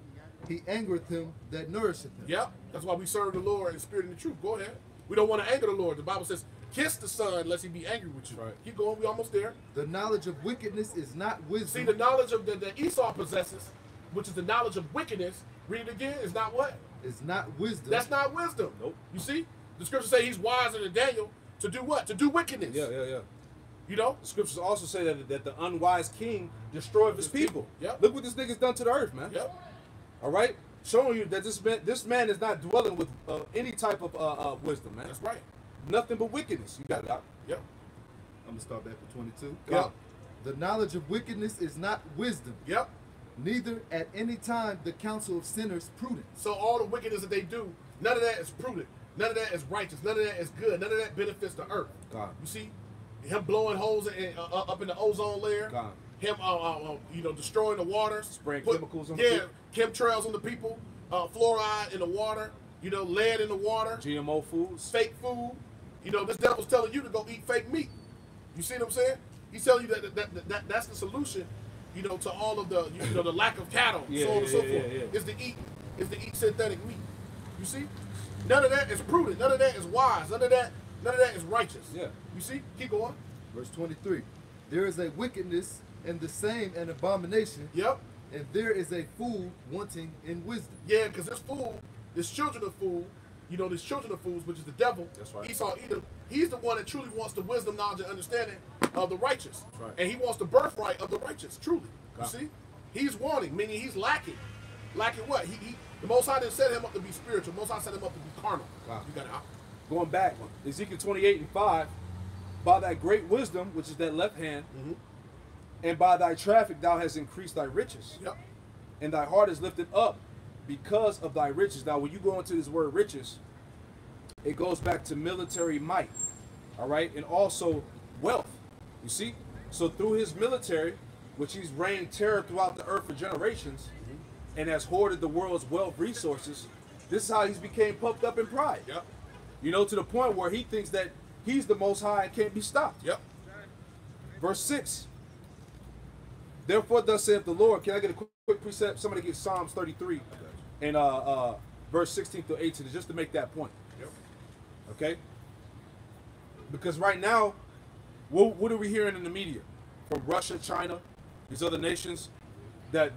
he angereth him that nourisheth him. Yep. That's why we serve the Lord in spirit and in truth. Go ahead. We don't want to anger the Lord. The Bible says, kiss the Son lest he be angry with you. Right. Keep going. We almost there. The knowledge of wickedness is not wisdom. See, the knowledge of that Esau possesses, which is the knowledge of wickedness, read it again, is not what? It's not wisdom. That's not wisdom. Nope. You see? The scriptures say he's wiser than Daniel to do what? To do wickedness. Yeah. You know? The scriptures also say that the unwise king destroyed his people. Yep. Look what this nigga's done to the earth, man. Yep. All right? Showing you that this man is not dwelling with any type of wisdom, man. That's right. Nothing but wickedness. You got it out. Yep. I'm going to start back with 22. Yep. The knowledge of wickedness is not wisdom. Yep. Neither at any time the counsel of sinners prudent. So all the wickedness that they do, none of that is prudent. None of that is righteous. None of that is good. None of that benefits the earth. God. You see? Him blowing holes up in the ozone layer. God. Him, destroying the water. Spraying chemicals on the people. Chemtrails on the people. Fluoride in the water. Lead in the water. GMO foods. Fake food. This devil's telling you to go eat fake meat. You see what I'm saying? He's telling you that's the solution, to all of the, the lack of cattle, so on and so forth. Is to eat synthetic meat. You see? None of that is prudent. None of that is wise. None of that is righteous. Yeah. You see? Keep going. Verse 23. There is a wickedness and the same an abomination. Yep. And there is a fool wanting in wisdom. Yeah, because this children of fool, this children of fools, which is the devil, that's right. Esau, Edom, he's the one that truly wants the wisdom, knowledge, and understanding of the righteous. That's right. And he wants the birthright of the righteous, truly. God. You see? He's wanting, meaning he's lacking. Lacking what? The Most High didn't set him up to be spiritual. The Most High set him up to be carnal. God. You got it. Going back, Ezekiel 28:5, by thy great wisdom, which is that left hand, and by thy traffic thou hast increased thy riches. Yep. And thy heart is lifted up because of thy riches. Now, when you go into this word riches, it goes back to military might, all right, and also wealth. You see? So through his military, which he's reigned terror throughout the earth for generations, and has hoarded the world's wealth resources, this is how he's became puffed up in pride. Yep. To the point where he thinks that he's the Most High and can't be stopped. Yep. Verse 6. Therefore, thus saith the Lord. Can I get a quick precept? Somebody get Psalms 33 and verse 16 through 18, just to make that point. Yep. Okay? Because right now, what are we hearing in the media? From Russia, China, these other nations, that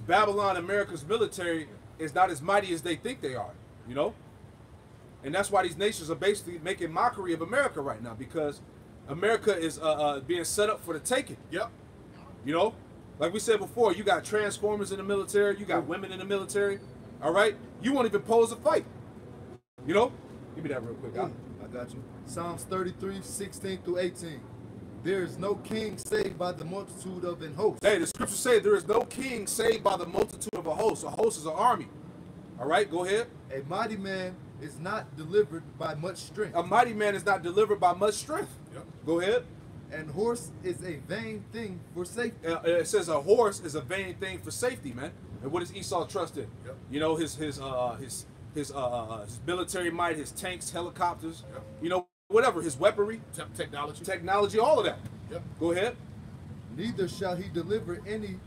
Babylon, America's military, is not as mighty as they think they are, And that's why these nations are basically making mockery of America right now, because America is being set up for the taking. Yep. Like we said before, you got transformers in the military, you got women in the military, All right, you won't even pose a fight. You know, give me that real quick. I got you. Psalms 33, 16 through 18. There is no king saved by the multitude of an host. Hey, the scripture says there is no king saved by the multitude of a host. A host is an army. All right, go ahead. A mighty man is not delivered by much strength. A mighty man is not delivered by much strength. Yep. Go ahead. And horse is a vain thing for safety. It says a horse is a vain thing for safety, man. And what does Esau trust in? Yep. You know, his military might, his tanks, helicopters, Yep. you know, whatever, his weaponry, Technology. all of that. Yep. Go ahead. Neither shall he deliver any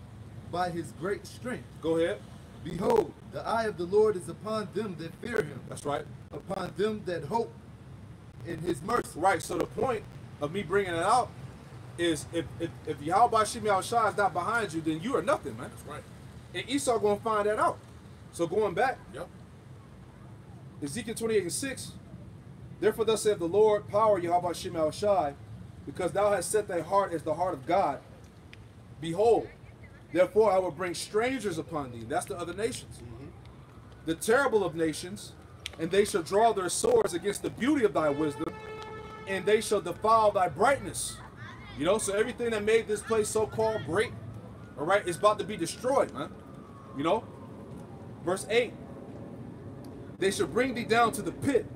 by his great strength. Go ahead. Behold, the eye of the Lord is upon them that fear him, That's right. upon them that hope in his mercy. Right. So the point of me bringing it out is if Yahweh Shimi Al-Shah is not behind you, then you are nothing, man. That's right. And Esau going to find that out. So going back, Yep. Ezekiel 28:6, therefore thus saith the Lord, power Yahweh Shimi Al-Shai, because thou hast set thy heart as the heart of God. Behold, therefore I will bring strangers upon thee. That's the other nations. The terrible of nations, and they shall draw their swords against the beauty of thy wisdom, and they shall defile thy brightness. You know, so everything that made this place so-called great, all right, is about to be destroyed, man. You know? Verse 8, they shall bring thee down to the pit,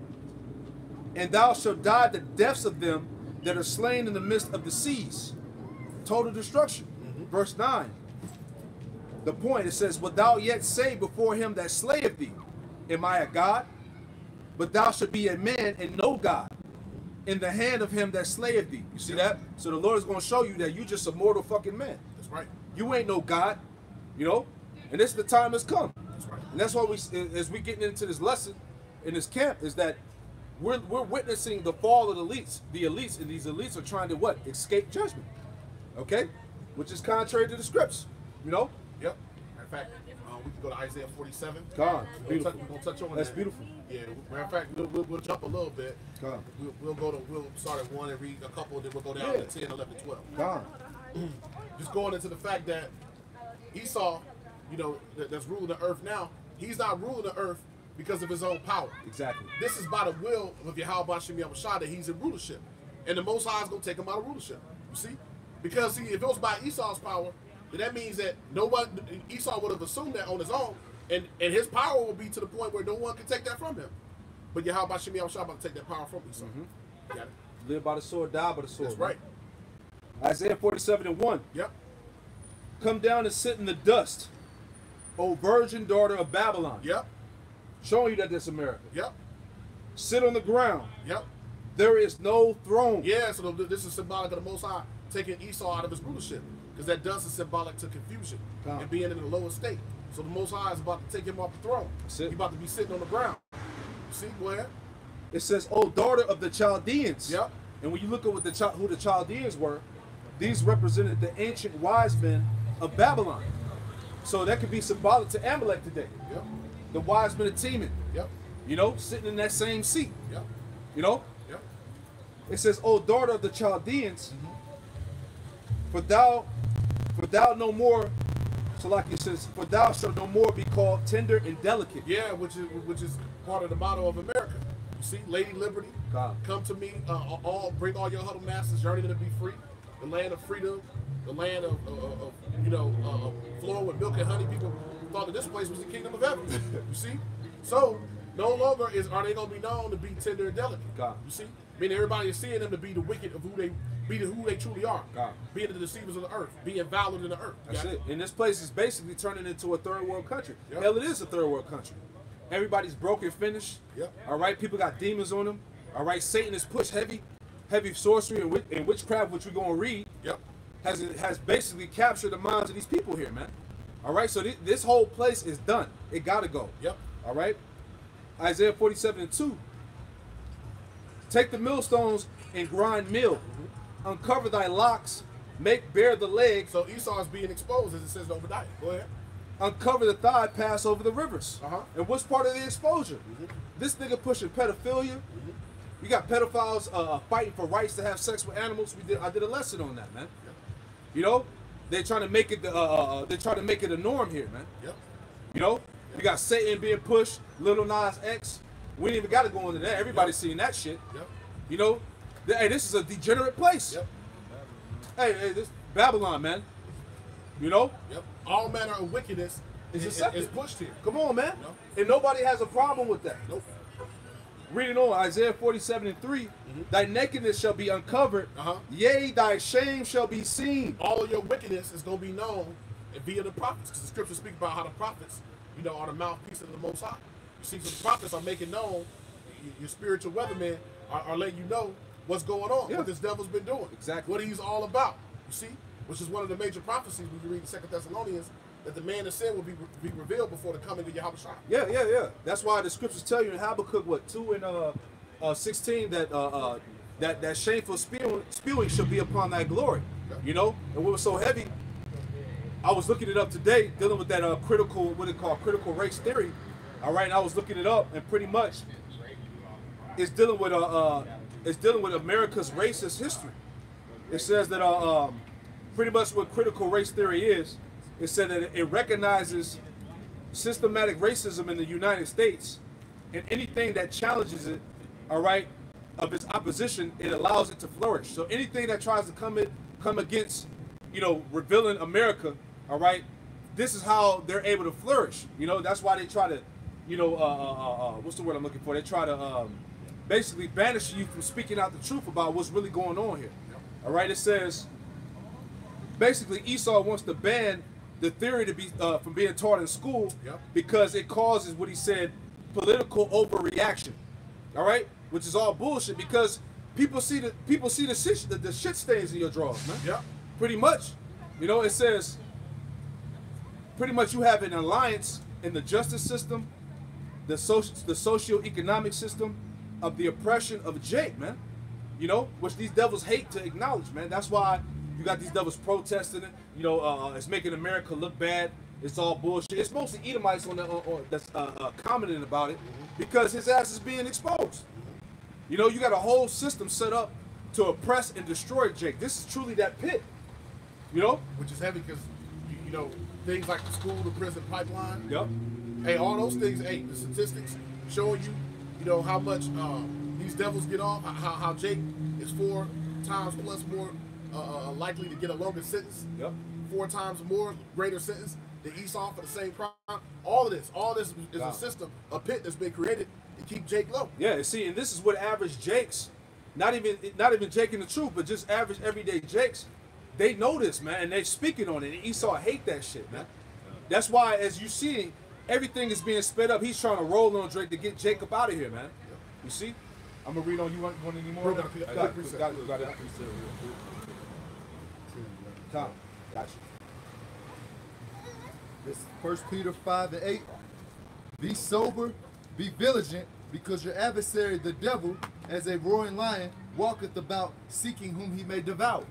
and thou shalt die the deaths of them that are slain in the midst of the seas. Total destruction. Verse 9, the point, it says, wilt thou yet say before him that slayeth thee, am I a God? But thou shalt be a man and no God in the hand of him that slayeth thee. You see that? So the Lord is going to show you that you just a mortal fucking man. That's right. You ain't no God, you know? And this is the time has come. That's right. And that's why we, as we getting into this lesson in this camp, is that we're witnessing the fall of the elites, and these elites are trying to what? Escape judgment. Okay? Which is contrary to the scripts, you know? Yep. Matter of fact, we can go to Isaiah 47. God, We're beautiful. gonna touch on That's that. beautiful. Yeah. Matter of fact, we'll jump a little bit. God. We'll start at 1 and read a couple, and then we'll go down to 10, 11, 12. God. Just going into the fact that Esau, you know, that's ruling the earth now, he's not ruling the earth because of his own power. Exactly. This is by the will of Yahweh Shemi Abashah that he's in rulership. And the Most High is going to take him out of rulership. You see? Because see, if it was by Esau's power, then that means that Esau would have assumed that on his own, and his power will be to the point where no one can take that from him. But Yahweh Shemi Abashah about to take that power from Esau. Got it? Live by the sword, die by the sword. That's right. Isaiah 47:1. Yep. Come down and sit in the dust, O virgin daughter of Babylon. Yep. Showing you that this is America. Yep. Sit on the ground. Yep. There is no throne. Yeah, so this is symbolic of the Most High taking Esau out of his rulership. Because that dust is symbolic to confusion and being in the lowest state. So the Most High is about to take him off the throne. He's about to be sitting on the ground. You see, go ahead. It says, O daughter of the Chaldeans. Yep. And when you look at what who the Chaldeans were, these represented the ancient wise men of Babylon. So that could be symbolic to Amalek today. Yep. The wise men of Teman. Yep. You know, sitting in that same seat. Yep. You know? Yep. It says, O daughter of the Chaldeans, for thou no more, so like it says, for thou shalt no more be called tender and delicate. Yeah, which is part of the motto of America. You see, Lady Liberty, God. Come to me, bring all your huddle masters, journey to be free. The land of freedom, the land of flowing with milk and honey. People thought that this place was the kingdom of heaven. You see? So, no longer are they going to be known to be tender and delicate. God. You see? Meaning everybody is seeing them to be the wicked of who they truly are. God. Being the deceivers of the earth, being violent in the earth. That's it. And this place is basically turning into a third world country. Yep. Hell, it is a third world country. Everybody's broken, finished. Yep. All right, people got demons on them. All right, Satan is pushed heavy sorcery and witchcraft, which we're going to read. Yep. Has basically captured the minds of these people here, man. All right, so this whole place is done. It got to go. Yep. All right. Isaiah 47:2. Take the millstones and grind meal. Uncover thy locks, make bare the legs. So Esau is being exposed, as it says in Obadiah. Go ahead. Uncover the thigh, pass over the rivers. And what's part of the exposure? This nigga pushing pedophilia. You got pedophiles fighting for rights to have sex with animals. I did a lesson on that, man. You know, they're trying to make it a norm here, man. Yep. You know, You got Satan being pushed, Little Nas X. We ain't even got to go into that. Everybody's seen that shit. Yep. You know, hey, this is a degenerate place. Yep. Hey, this Babylon, man. You know? Yep. All manner of wickedness is pushed here. Come on, man. No. And nobody has a problem with that. Nope. Reading on Isaiah 47:3, thy nakedness shall be uncovered, yea, thy shame shall be seen. All of your wickedness is going to be known via the prophets, because the scriptures speak about how the prophets, you know, are the mouthpiece of the Most High. You see, so the prophets are making known, your spiritual weathermen are letting you know what's going on, what this devil's been doing, Exactly. what he's all about. You see, which is one of the major prophecies we read in 2 Thessalonians, that the man of sin will be revealed before the coming of Yahweh Shai. Yeah. That's why the scriptures tell you in Habakkuk, 2 and 16, that shameful spewing shall be upon thy glory. You know, and what was so heavy, I was looking it up today, dealing with that critical race theory. All right, and I was looking it up, and pretty much it's dealing with America's racist history. It says that pretty much what critical race theory is, it said that it recognizes systematic racism in the United States, and anything that challenges it, all right, of its opposition, it allows it to flourish. So anything that tries to come against, you know, revealing America, all right, this is how they're able to flourish. You know, that's why they try to, you know, what's the word I'm looking for? They try to basically banish you from speaking out the truth about what's really going on here. All right, it says basically Esau wants to ban the theory to be from being taught in school because it causes, what he said, political overreaction. All right, which is all bullshit, because people see the shit stains in your drawers, man. Yeah. Pretty much. You know, it says pretty much you have an alliance in the justice system, the socio-economic system of the oppression of Jake, man. You know, which these devils hate to acknowledge, man. That's why you got these devils protesting it. You know, it's making America look bad. It's all bullshit. It's mostly Edomites that's commenting about it, because his ass is being exposed. You know, you got a whole system set up to oppress and destroy Jake. This is truly that pit. You know? Which is heavy because, you know, things like the school to prison pipeline. Yep. Hey, all those things, hey, the statistics showing you, you know, how much these devils get off, how Jake is 4 times plus more likely to get a longer sentence. Yep. 4 times more greater sentence than Esau for the same crime. All this is a system, a pit that's been created to keep Jake low. Yeah, see, and this is what average Jakes, not even Jake in the truth, but just average everyday Jakes, they know this, man, and they're speaking on it. And Esau hate that shit, man. That's why, as you see, everything is being sped up. He's trying to roll on Drake to get Jacob out of here, man. You see? I'm gonna read on. You want any more? Got it. Tom, got you. This 1 Peter 5 and 8. Be sober, be vigilant, because your adversary, the devil, as a roaring lion, walketh about, seeking whom he may devour.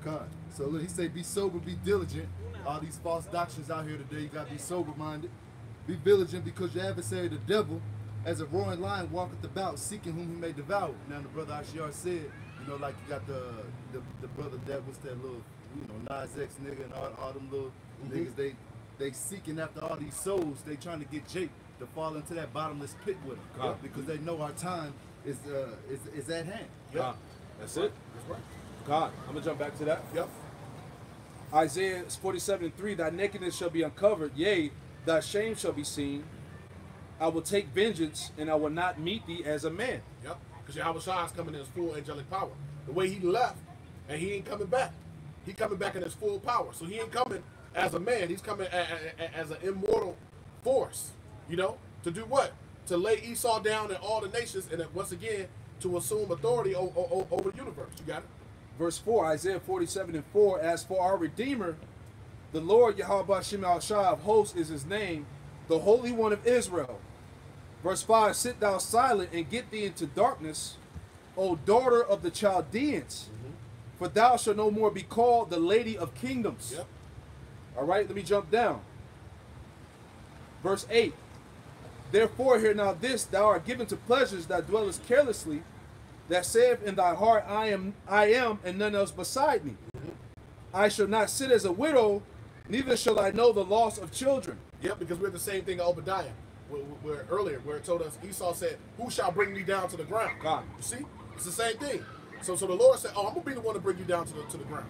God. So look, he say, be sober, be diligent. All these false doctrines out here today, you gotta be sober-minded. Be vigilant, because your adversary, the devil, as a roaring lion, walketh about, seeking whom he may devour. Now the brother Ashiar said, you know, like you got the brother that was that little, you know, Nas X nigga and all them little niggas, they seeking after all these souls. They trying to get Jake to fall into that bottomless pit with them, because they know our time is at hand. That's it. That's right. God, I'm gonna jump back to that. Yep. Isaiah 47:3, thy nakedness shall be uncovered, yea, thy shame shall be seen. I will take vengeance, and I will not meet thee as a man. Yep. Because Yahweh Shai is coming in his full angelic power. The way he left, and he ain't coming back. He coming back in his full power. So he ain't coming as a man. He's coming as an immortal force. You know, to do what? To lay Esau down in all the nations, and then once again to assume authority over the universe. You got it? Verse 4, Isaiah 47:4, as for our Redeemer, the Lord Yahweh Shem Al-Shai of hosts is his name, the Holy One of Israel. Verse 5, sit thou silent and get thee into darkness, O daughter of the Chaldeans, for thou shalt no more be called the Lady of Kingdoms. Yep. All right, let me jump down. Verse 8, therefore hear now this, thou art given to pleasures that dwellest carelessly, that saith in thy heart, I am, and none else beside me. I shall not sit as a widow, neither shall I know the loss of children. Yep, because we're the same thing in Obadiah, where earlier, where it told us, Esau said, who shall bring me down to the ground? God. You see? It's the same thing. So the Lord said, oh, I'm going to be the one to bring you down to the ground.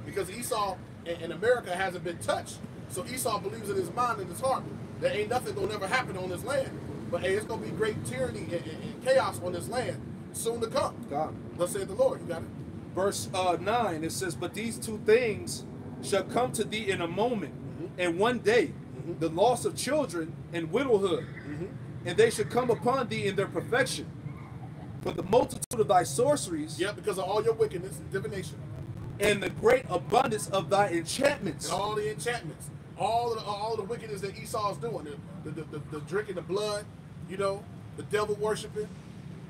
Because Esau and America hasn't been touched. So Esau believes in his mind and his heart that ain't nothing going to ever happen on this land. But hey, it's going to be great tyranny and chaos on this land soon to come. God. Thus saith the Lord. You got it? Verse 9, it says, but these two things shall come to thee in a moment, and one day, the loss of children and widowhood, and they should come upon thee in their perfection. For the multitude of thy sorceries, Yeah, because of all your wickedness and divination. and the great abundance of thy enchantments. And all the enchantments. All the wickedness that Esau is doing. The drinking the blood, you know, the devil worshiping.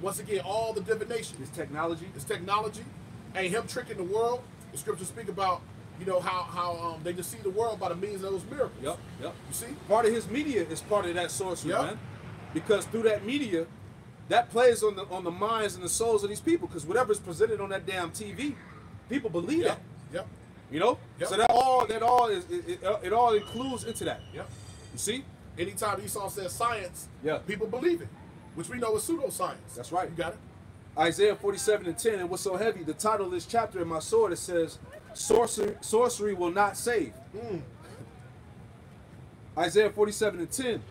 Once again, all the divination. His technology. His technology. And him tricking the world. The scriptures speak about, you know, how they deceive the world by the means of those miracles. Yep. You see? Part of his media is part of that sorcery, Yep. man. Because through that media, that plays on the minds and the souls of these people. Because whatever's presented on that damn TV, people believe Yep. that. Yep. You know? Yep. So that all is it all includes into that. Yep. You see? Anytime Esau says science, Yeah. people believe it. Which we know is pseudoscience. That's right. You got it? Isaiah 47:10, and what's so heavy? The title of this chapter in my sword, it says, sorcery will not save. Isaiah 47:10.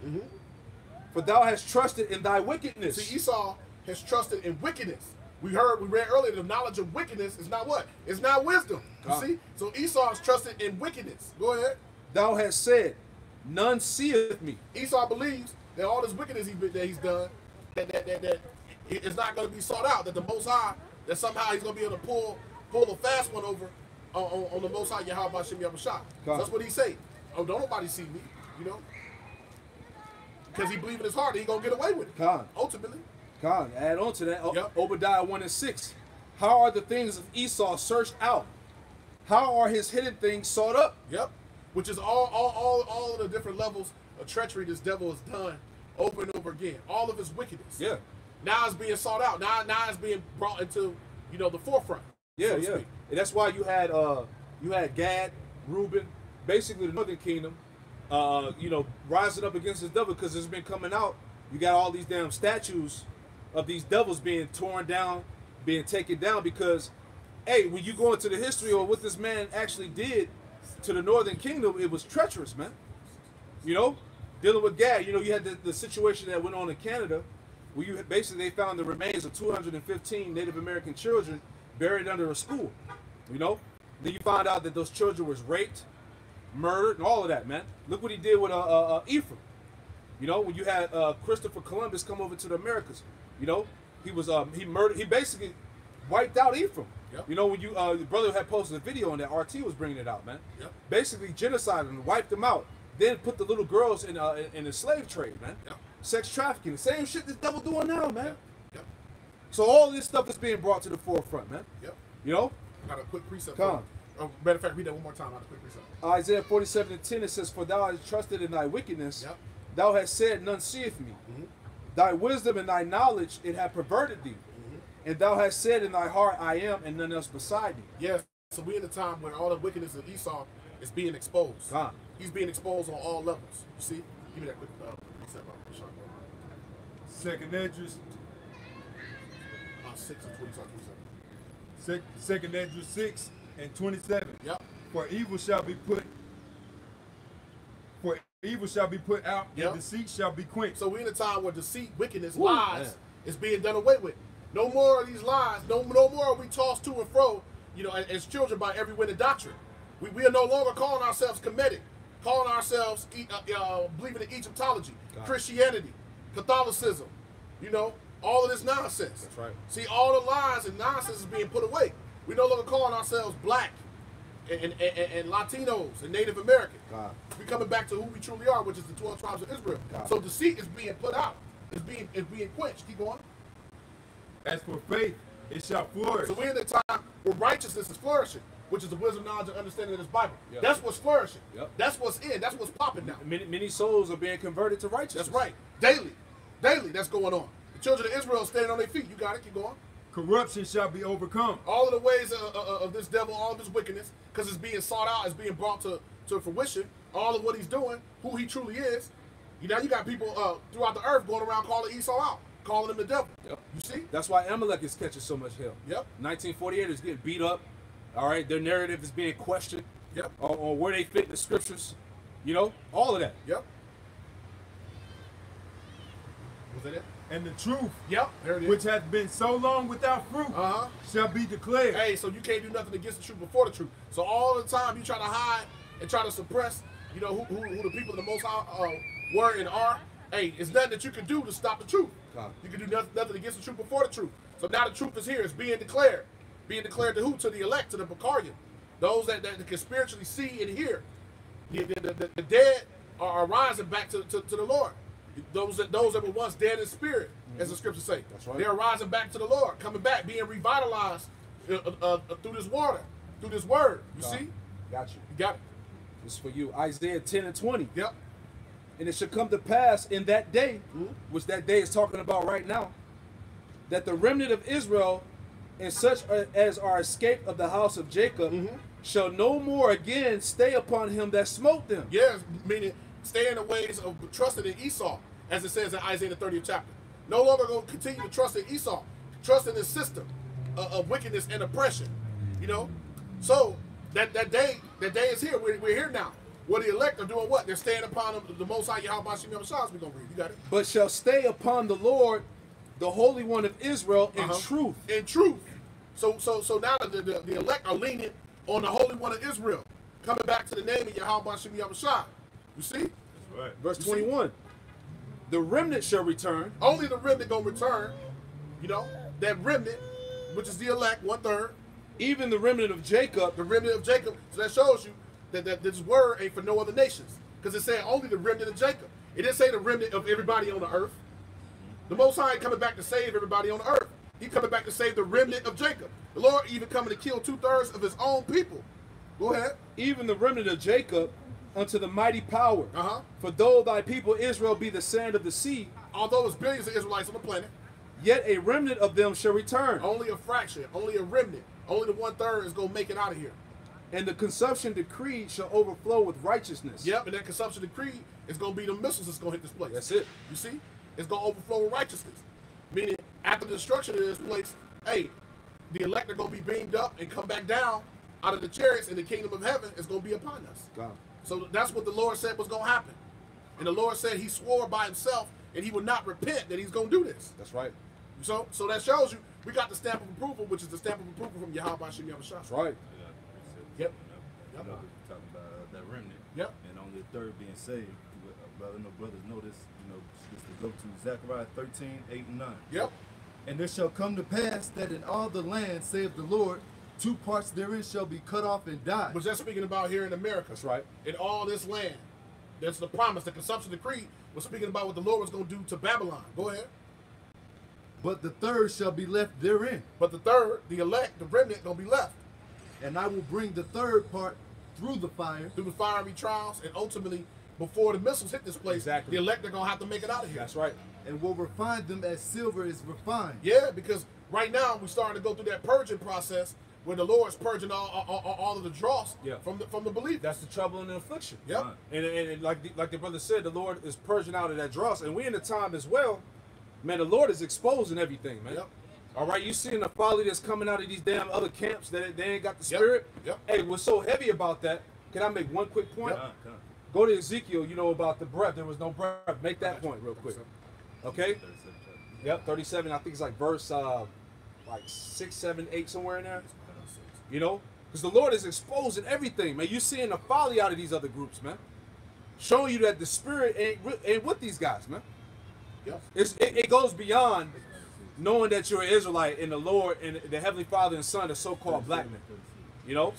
For thou hast trusted in thy wickedness. See, Esau has trusted in wickedness. We read earlier, the knowledge of wickedness is not what? It's not wisdom. You see? So Esau has trusted in wickedness. Go ahead. Thou hast said, none seeth me. Esau believes that all this wickedness that he's done, that it's not going to be sought out. That the Most High, that somehow he's going to be able to pull a fast one over on the Most High Yahweh Shem Yahushua. So that's what he say. Oh, don't nobody see me, you know? Because he believes in his heart that he's going to get away with it. God. Ultimately. God, add on to that. Yep. Obadiah 1:6. How are the things of Esau searched out? How are his hidden things sought up? Yep. Which is all of the different levels of treachery this devil has done over and over again. All of his wickedness. Yeah. Now it's being sought out. Now it's being brought into, you know, the forefront. Yeah, so to yeah. speak. And that's why you had Gad, Reuben, basically the northern kingdom, you know, rising up against this devil because it's been coming out. You got all these damn statues of these devils being torn down, being taken down because, hey, when you go into the history of what this man actually did to the northern kingdom, it was treacherous, man. You know, dealing with Gad, you know, you had the situation that went on in Canada where you basically they found the remains of 215 Native American children buried under a school, you know. Then you find out that those children was raped, murdered, and all of that, man. Look what he did with Ephraim. You know, when you had Christopher Columbus come over to the Americas, you know, he basically wiped out Ephraim. Yep. You know, when your brother had posted a video on that, RT was bringing it out, man. Yep. Basically genocided them, wiped them out, then put the little girls in the slave trade, man. Yep. Sex trafficking, the same shit this devil doing now, man. Yep. Yep. So all this stuff is being brought to the forefront, man. Yep. You know? I got a quick precept. Come. Matter of fact, read that one more time. I got a quick precept. Isaiah 47:10, it says, for thou hast trusted in thy wickedness, Yep. thou hast said, none seeth me. Thy wisdom and thy knowledge, it hath perverted thee. And thou hast said in thy heart, I am, and none else beside me. Yes. So we're in a time where all the wickedness of Esau is being exposed. God. He's being exposed on all levels. You see? Give me that quick precept. Second Esdras, 6 and 27. Second Esdras 6 and 27. Yep. For evil shall be put out, Yep. and deceit shall be quenched. So we're in a time where deceit, wickedness, Woo, lies man. is being done away with. No more of these lies. No more are we tossed to and fro, you know, as children by every wind of doctrine. We are no longer calling ourselves Kemetic, calling ourselves believing in Egyptology, God. Christianity, Catholicism, you know, all of this nonsense. That's right. See, all the lies and nonsense is being put away. We no longer calling ourselves black and Latinos and Native American. God. We're coming back to who we truly are, which is the 12 tribes of Israel. God. So deceit is being put out. It's being quenched. Keep going. As for faith, it shall flourish. So we're in the time where righteousness is flourishing, which is the wisdom, knowledge, and understanding of this Bible. Yep. That's what's flourishing. Yep. That's what's in. That's what's popping now. Many souls are being converted to righteousness. That's right. Daily. Daily, that's going on. The children of Israel standing on their feet. You got it. Keep going. corruption shall be overcome. All of the ways of this devil, all of his wickedness, because it's being sought out, it's being brought to fruition. All of what he's doing, who he truly is. You know, you got people throughout the earth going around calling Esau out, calling him the devil. Yep. You see? That's why Amalek is catching so much hell. Yep. 1948 is getting beat up. All right, their narrative is being questioned. Yep. On where they fit in the scriptures. You know, all of that. Yep. Was that it? And the truth, Yep. There it is. which hath been so long without fruit, shall be declared. Hey, so you can't do nothing against the truth before the truth. So all the time you try to hide and try to suppress, you know, who the people of the Most High were and are. Hey, it's nothing that you can do to stop the truth. You can do nothing against the truth before the truth. So now the truth is here. It's being declared. Being declared to who? To the elect, to the Bacarian. Those that can spiritually see and hear. The dead are rising back to the Lord. Those that were once dead in spirit, as the scriptures say. That's right. They're rising back to the Lord, coming back, being revitalized through this water, through this word. You see? Got you. You got it. This is for you. Isaiah 10 and 20. Yep. And it shall come to pass in that day, which that day is talking about right now, that the remnant of Israel and such as are escaped of the house of Jacob shall no more again stay upon him that smote them. Yes, meaning stay in the ways of trusting in Esau, as it says in Isaiah the 30th chapter. No longer going to continue to trust in Esau, trust in this system of wickedness and oppression. You know, so that day is here. We're here now. Where the elect are doing what? They're staying upon the Most High Yahweh Shem Yahweh. We're gonna read. You got it. But shall stay upon the Lord, the Holy One of Israel, in truth. In truth. So now the elect are leaning on the Holy One of Israel, coming back to the name of Yahweh Shem Yahweh. You see? That's right. Verse 21. The remnant shall return. Only the remnant gonna return. You know, that remnant, which is the elect, 1/3. Even the remnant of Jacob. The remnant of Jacob. So that shows you that this word ain't for no other nations. Because it said only the remnant of Jacob. It didn't say the remnant of everybody on the earth. The Most High ain't coming back to save everybody on the earth. He coming back to save the remnant of Jacob. The Lord even coming to kill 2/3 of his own people. Go ahead. Even the remnant of Jacob unto the mighty power. For though thy people Israel be the sand of the sea, although there's billions of Israelites on the planet, yet a remnant of them shall return. Only a fraction, only a remnant. Only the 1/3 is gonna make it out of here. And the consumption decree shall overflow with righteousness. Yep, and that consumption decree is going to be the missiles that's going to hit this place. That's it. You see? It's going to overflow with righteousness. Meaning, after the destruction of this place, hey, the elect are going to be beamed up and come back down out of the chariots, and the kingdom of heaven is going to be upon us. God. So that's what the Lord said was going to happen. And the Lord said he swore by himself, and he would not repent that he's going to do this. That's right. So that shows you, we got the stamp of approval, which is the stamp of approval from Yahweh Shem Yahweh. That's right. Yep. You know, talking about that remnant. Yep. And only a third being saved. Brothers know this, you know, just to go to Zechariah 13, 8 and 9. Yep. And it shall come to pass that in all the land, saith the Lord, 2 parts therein shall be cut off and die. But that's speaking about here in America. That's right. In all this land. That's the promise. The consumption decree was speaking about what the Lord was going to do to Babylon. Go ahead. But the third shall be left therein. But the third, the elect, the remnant, going to be left. And I will bring the third part through the fire. Through the fiery trials, and ultimately, before the missiles hit this place, exactly, the elect are going to have to make it out of here. That's right. And will refine them as silver is refined. Yeah, because right now we're starting to go through that purging process where the Lord's purging all of the dross from the believers. That's the trouble and the affliction. Yep. And like the brother said, the Lord is purging out of that dross. And we in the time as well, man, the Lord is exposing everything, man. Yep. All right, you seeing the folly that's coming out of these damn other camps that they ain't got the spirit? Yep. Hey, what's so heavy about that, can I make one quick point? Yep. Go to Ezekiel, you know about the breath. There was no breath. Make that point real quick. Okay? Yep, 37. I think it's like verse like 6, 7, 8, somewhere in there. You know? Because the Lord is exposing everything, man. You're seeing the folly out of these other groups, man. Showing you that the spirit ain't with these guys, man. Yep. It goes beyond knowing that you're an Israelite and the Lord and the Heavenly Father and Son are so-called black men. You know?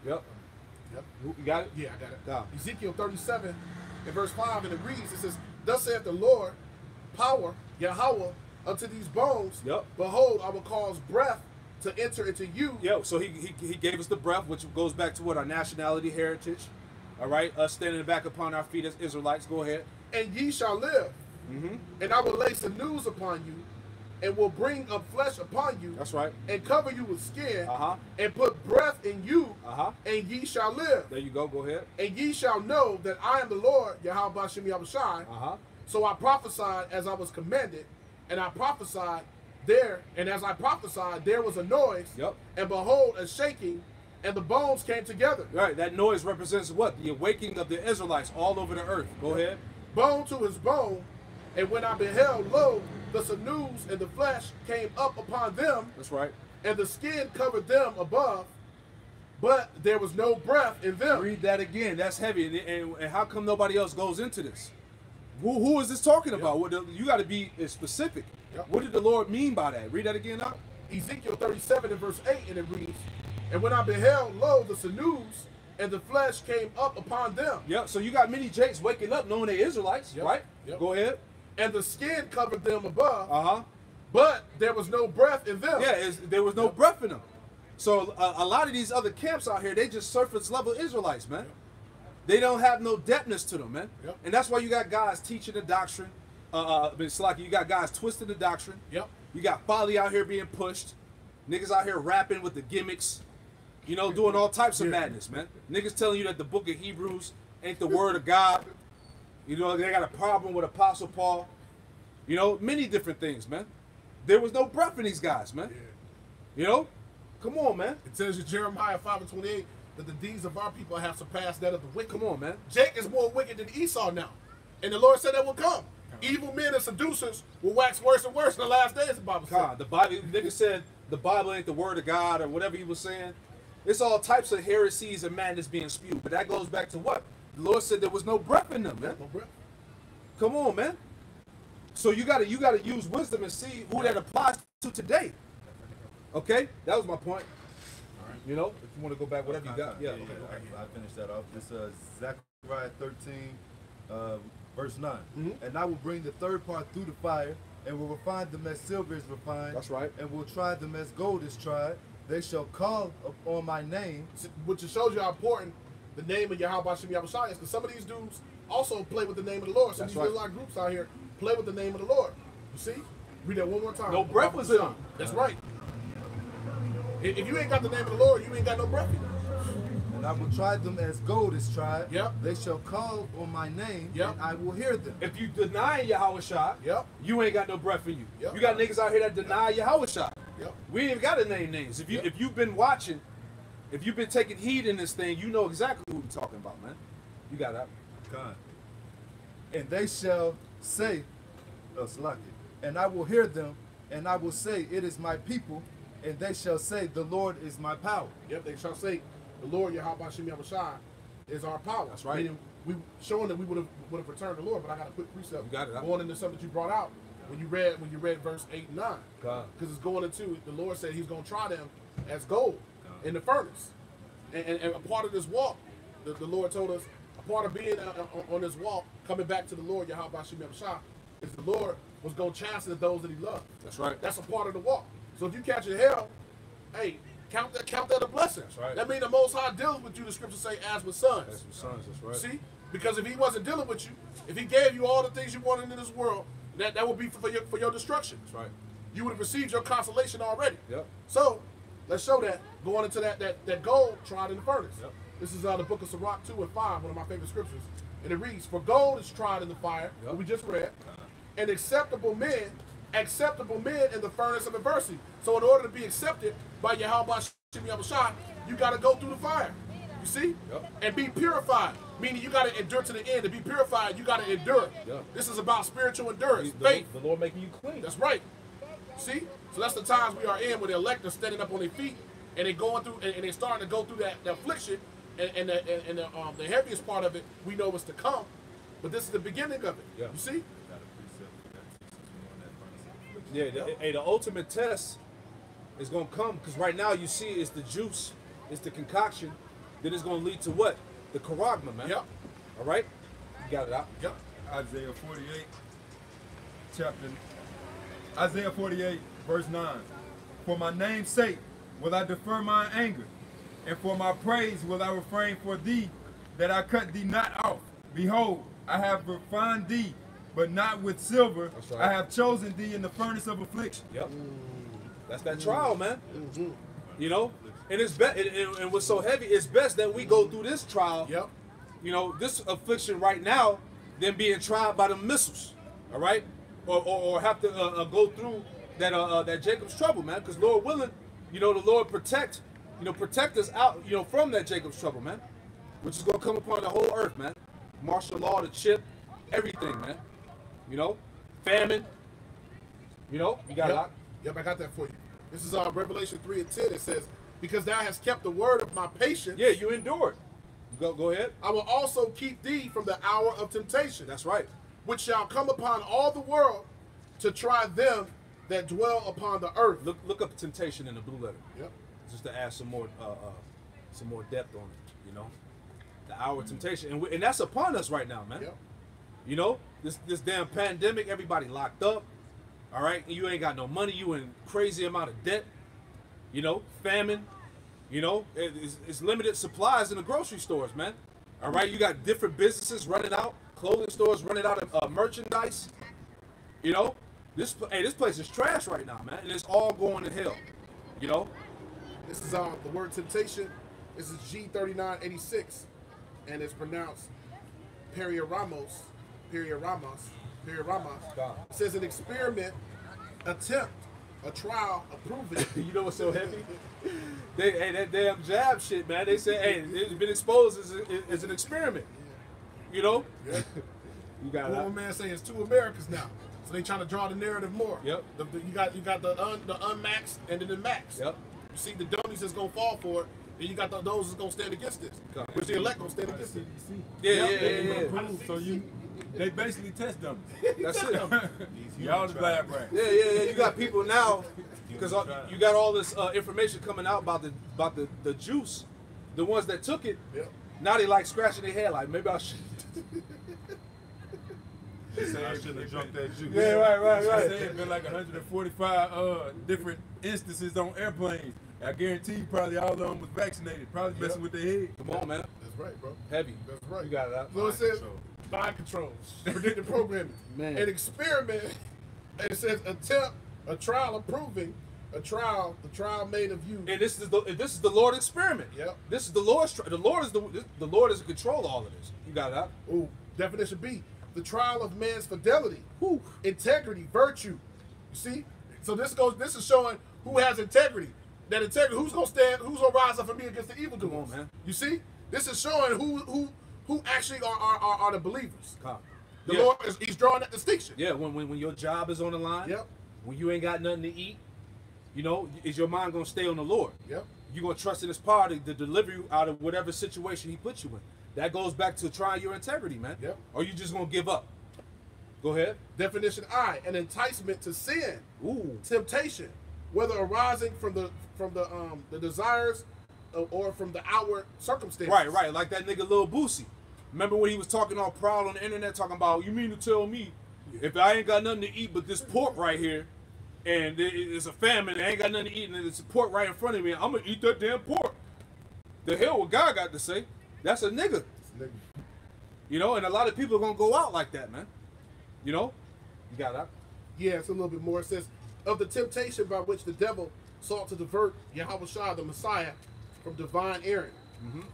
Yep. You got it? Yeah, I got it. God. Ezekiel 37 and verse 5, and it reads, it says, thus saith the Lord, power, Yahweh, unto these bones. Yep. Behold, I will cause breath to enter into you. Yo, so he gave us the breath, which goes back to what our nationality, heritage. All right, us standing back upon our feet as Israelites. Go ahead. And ye shall live. And I will lay some news upon you, and will bring up flesh upon you. That's right. And cover you with skin. Uh-huh. And put breath in you. Uh-huh. And ye shall live. There you go. Go ahead. And ye shall know that I am the Lord, Yahweh Bashem Yahushai. Uh-huh. So I prophesied as I was commanded, and I prophesied there, and as I prophesied, there was a noise, Yep. and behold, a shaking, and the bones came together. Right. That noise represents what? The awakening of the Israelites all over the earth. Go ahead. Bone to his bone, and when I beheld, lo, the sinews and the flesh came up upon them, That's right. and the skin covered them above, but there was no breath in them. Read that again. That's heavy. And how come nobody else goes into this? Who is this talking about? You got to be specific. Yep. What did the Lord mean by that? Read that again now. Ezekiel 37 and verse 8, and it reads, and when I beheld, lo, the sinews and the flesh came up upon them. Yeah, so you got many Jakes waking up knowing they're Israelites, Yep. right? Yep. Go ahead. And the skin covered them above, Uh-huh. but there was no breath in them. Yeah, there was no breath in them. So a lot of these other camps out here, they just surface level Israelites, man. They don't have no depthness to them, man. Yep. And that's why you got guys teaching the doctrine. It's like you got guys twisting the doctrine. Yep. You got folly out here being pushed. Niggas out here rapping with the gimmicks. You know, doing all types of madness, man. Niggas telling you that the book of Hebrews ain't the word of God. You know, they got a problem with Apostle Paul. You know, many different things, man. There was no breath in these guys, man. You know? Come on, man. It says in Jeremiah 5 and 28 that the deeds of our people have surpassed that of the wicked. Come on, man. Jake is more wicked than Esau now. And the Lord said that will come. Evil men and seducers will wax worse and worse in the last days, the Bible says. God, the Bible, nigga said the Bible ain't the word of God or whatever he was saying. It's all types of heresies and madness being spewed. But that goes back to what? The Lord said there was no breath in them, man. No breath. Come on, man. So you gotta use wisdom and see who that applies to today. Okay? That was my point. You know, if you want to go back, whatever you got. Yeah. I finished that off. This Zechariah 13, verse 9. And I will bring the third part through the fire, and will refine them as silver is refined. That's right. And will try them as gold is tried. They shall call upon my name. Which shows you how important the name of Yahweh Bashem Yahushai is, because some of these dudes also play with the name of the Lord. Some of these Israelite groups out here play with the name of the Lord. You see? Read that one more time. No breath was in them. That's right. If you ain't got the name of the Lord, you ain't got no breath in you. And I will try them as gold is tried. Yep. They shall call on my name, Yep. and I will hear them. If you deny Yahweh Shai, Yep. you ain't got no breath in you. Yep. You got niggas out here that deny Yahweh Shai. Yep. We ain't even got to name names. If you've been watching, if you've been taking heed in this thing, you know exactly who we're talking about, man. You got that. God. And they shall say, Salaki, and I will hear them, and I will say, it is my people, and they shall say, the Lord is my power. Yep, they shall say, the Lord Yahweh Bashem Yahushai is our power. That's right. Meaning, we showing that we would have returned the Lord, but I got a quick precept. You got it. Going into something that you brought out when you read verse 8 and 9. God. Because it's going into, the Lord said he's going to try them as gold in the furnace. And a part of this walk, the Lord told us, a part of being on this walk, coming back to the Lord Yahweh Bashem Yahushai, is the Lord was going to chasten those that he loved. That's right. That's a part of the walk. So if you catch in hell, hey, count that a blessing. That's right. That means the Most High deals with you, the scriptures say, as with sons. That's with sons, that's right. See? Because if he wasn't dealing with you, if he gave you all the things you wanted in this world, that would be for your destruction. That's right. You would have received your consolation already. Yep. So, let's show that, going into that gold tried in the furnace. Yep. This is the book of Sirach 2 and 5, one of my favorite scriptures. And it reads, for gold is tried in the fire, what we just read, and acceptable men in the furnace of adversity. So in order to be accepted by Yahweh Bashem Yahushai, you got to go through the fire. You see? Yep. And be purified. Meaning you got to endure to the end. To be purified, you got to endure. Yep. This is about spiritual endurance, The faith. Lord making you clean. That's right. See? So that's the times we are in where the elect are standing up on their feet and they're going through and they're starting to go through that affliction and the heaviest part of it we know is to come. But this is the beginning of it. Yeah. You see? Yeah, the ultimate test is going to come because right now you see it's the juice, it's the concoction, then it's going to lead to what? The charagma, man. Yep. All right? You got it out? Yep. Isaiah 48, verse 9. For my name's sake will I defer mine anger, and for my praise will I refrain for thee, that I cut thee not off. Behold, I have refined thee but not with silver. That's right. I have chosen thee in the furnace of affliction. Yep. That's that trial, man. You know, and it's and what's so heavy, it's best that we go through this trial. Yep. You know, this affliction right now, than being tried by the missiles. All right, or have to go through that Jacob's trouble, man. Because Lord willing, you know, the Lord protect us out, you know, from that Jacob's trouble, man. Which is gonna come upon the whole earth, man. Martial law, the chip, everything, man. You know, famine. You know, you got Yep. Yep, I got that for you. This is Revelation 3:10. It says, "Because thou hast kept the word of my patience, Yeah, you endured. Go ahead. I will also keep thee from the hour of temptation, That's right. which shall come upon all the world to try them that dwell upon the earth." Look up temptation in the blue letter, Yep. just to add some more depth on it. You know, the hour of temptation, and that's upon us right now, man. Yep. You know, this damn pandemic, everybody locked up. All right, you ain't got no money, you in crazy amount of debt. You know, famine. You know, it's limited supplies in the grocery stores, man. All right, you got different businesses running out, clothing stores running out of merchandise. You know, this place is trash right now, man, and it's all going to hell. You know, This is the word temptation. This is G3986, and it's pronounced perioramos. It says an experiment, attempt, a trial, a proving. you know what's so heavy? That damn jab shit, man. They say, hey, it's been exposed as an experiment. You know, Yeah. you got One it. man saying it's two Americas now, so they trying to draw the narrative more. Yep. You got the unmaxed and then the max. Yep. You see the dummies that's gonna fall for it, and you got those that's gonna stand against this. Okay. Which the elect gonna stand against it. Yeah. So they basically test them. That's it. Y'all the lab rats. Yeah. You got people now because you got all this information coming out about the juice, the ones that took it. Yep. Now they like scratching their head, like maybe I should. They say I shouldn't have drunk that juice. Yeah, right. They say it's been like 145 different instances on airplanes. I guarantee you probably all of them was vaccinated, probably messing with their head. Come on, man. That's right, bro. Heavy. That's right. You got it out. So it says mind control, predictive programming, Man. an experiment. And it says attempt, a trial of proving, the trial made of you. And this is the Lord experiment. Yep. This is the Lord's. The Lord is in control of all of this. You got it out. Ooh, definition B, the trial of man's fidelity, Whew. integrity, virtue. You see? So this is showing who has integrity. That integrity, who's gonna stand, who's gonna rise up for me against the evildoers. Come on, man. You see? This is showing who actually are the believers. Come. The Yeah. Lord he's drawing that distinction. Yeah, when your job is on the line. Yep. When you ain't got nothing to eat, you know, is your mind gonna stay on the Lord? Yep. You gonna trust in His power to deliver you out of whatever situation He puts you in. That goes back to trying your integrity, man. Yep. Or you just gonna give up? Go ahead. Definition I, an enticement to sin, Ooh. temptation, whether arising from the desires or from the outward circumstances. Right. Like that nigga Lil Boosie. Remember when he was talking all proud on the internet, talking about, you mean to tell me if I ain't got nothing to eat but this pork right here, and it's a famine, I ain't got nothing to eat, and there's pork right in front of me, I'm gonna eat that damn pork. The hell what God got to say? That's a nigga. You know, and a lot of people are gonna go out like that, man. You know? You got that? Yeah, it's a little bit more. It says, of the temptation by which the devil sought to divert Yahushua the Messiah from divine errand.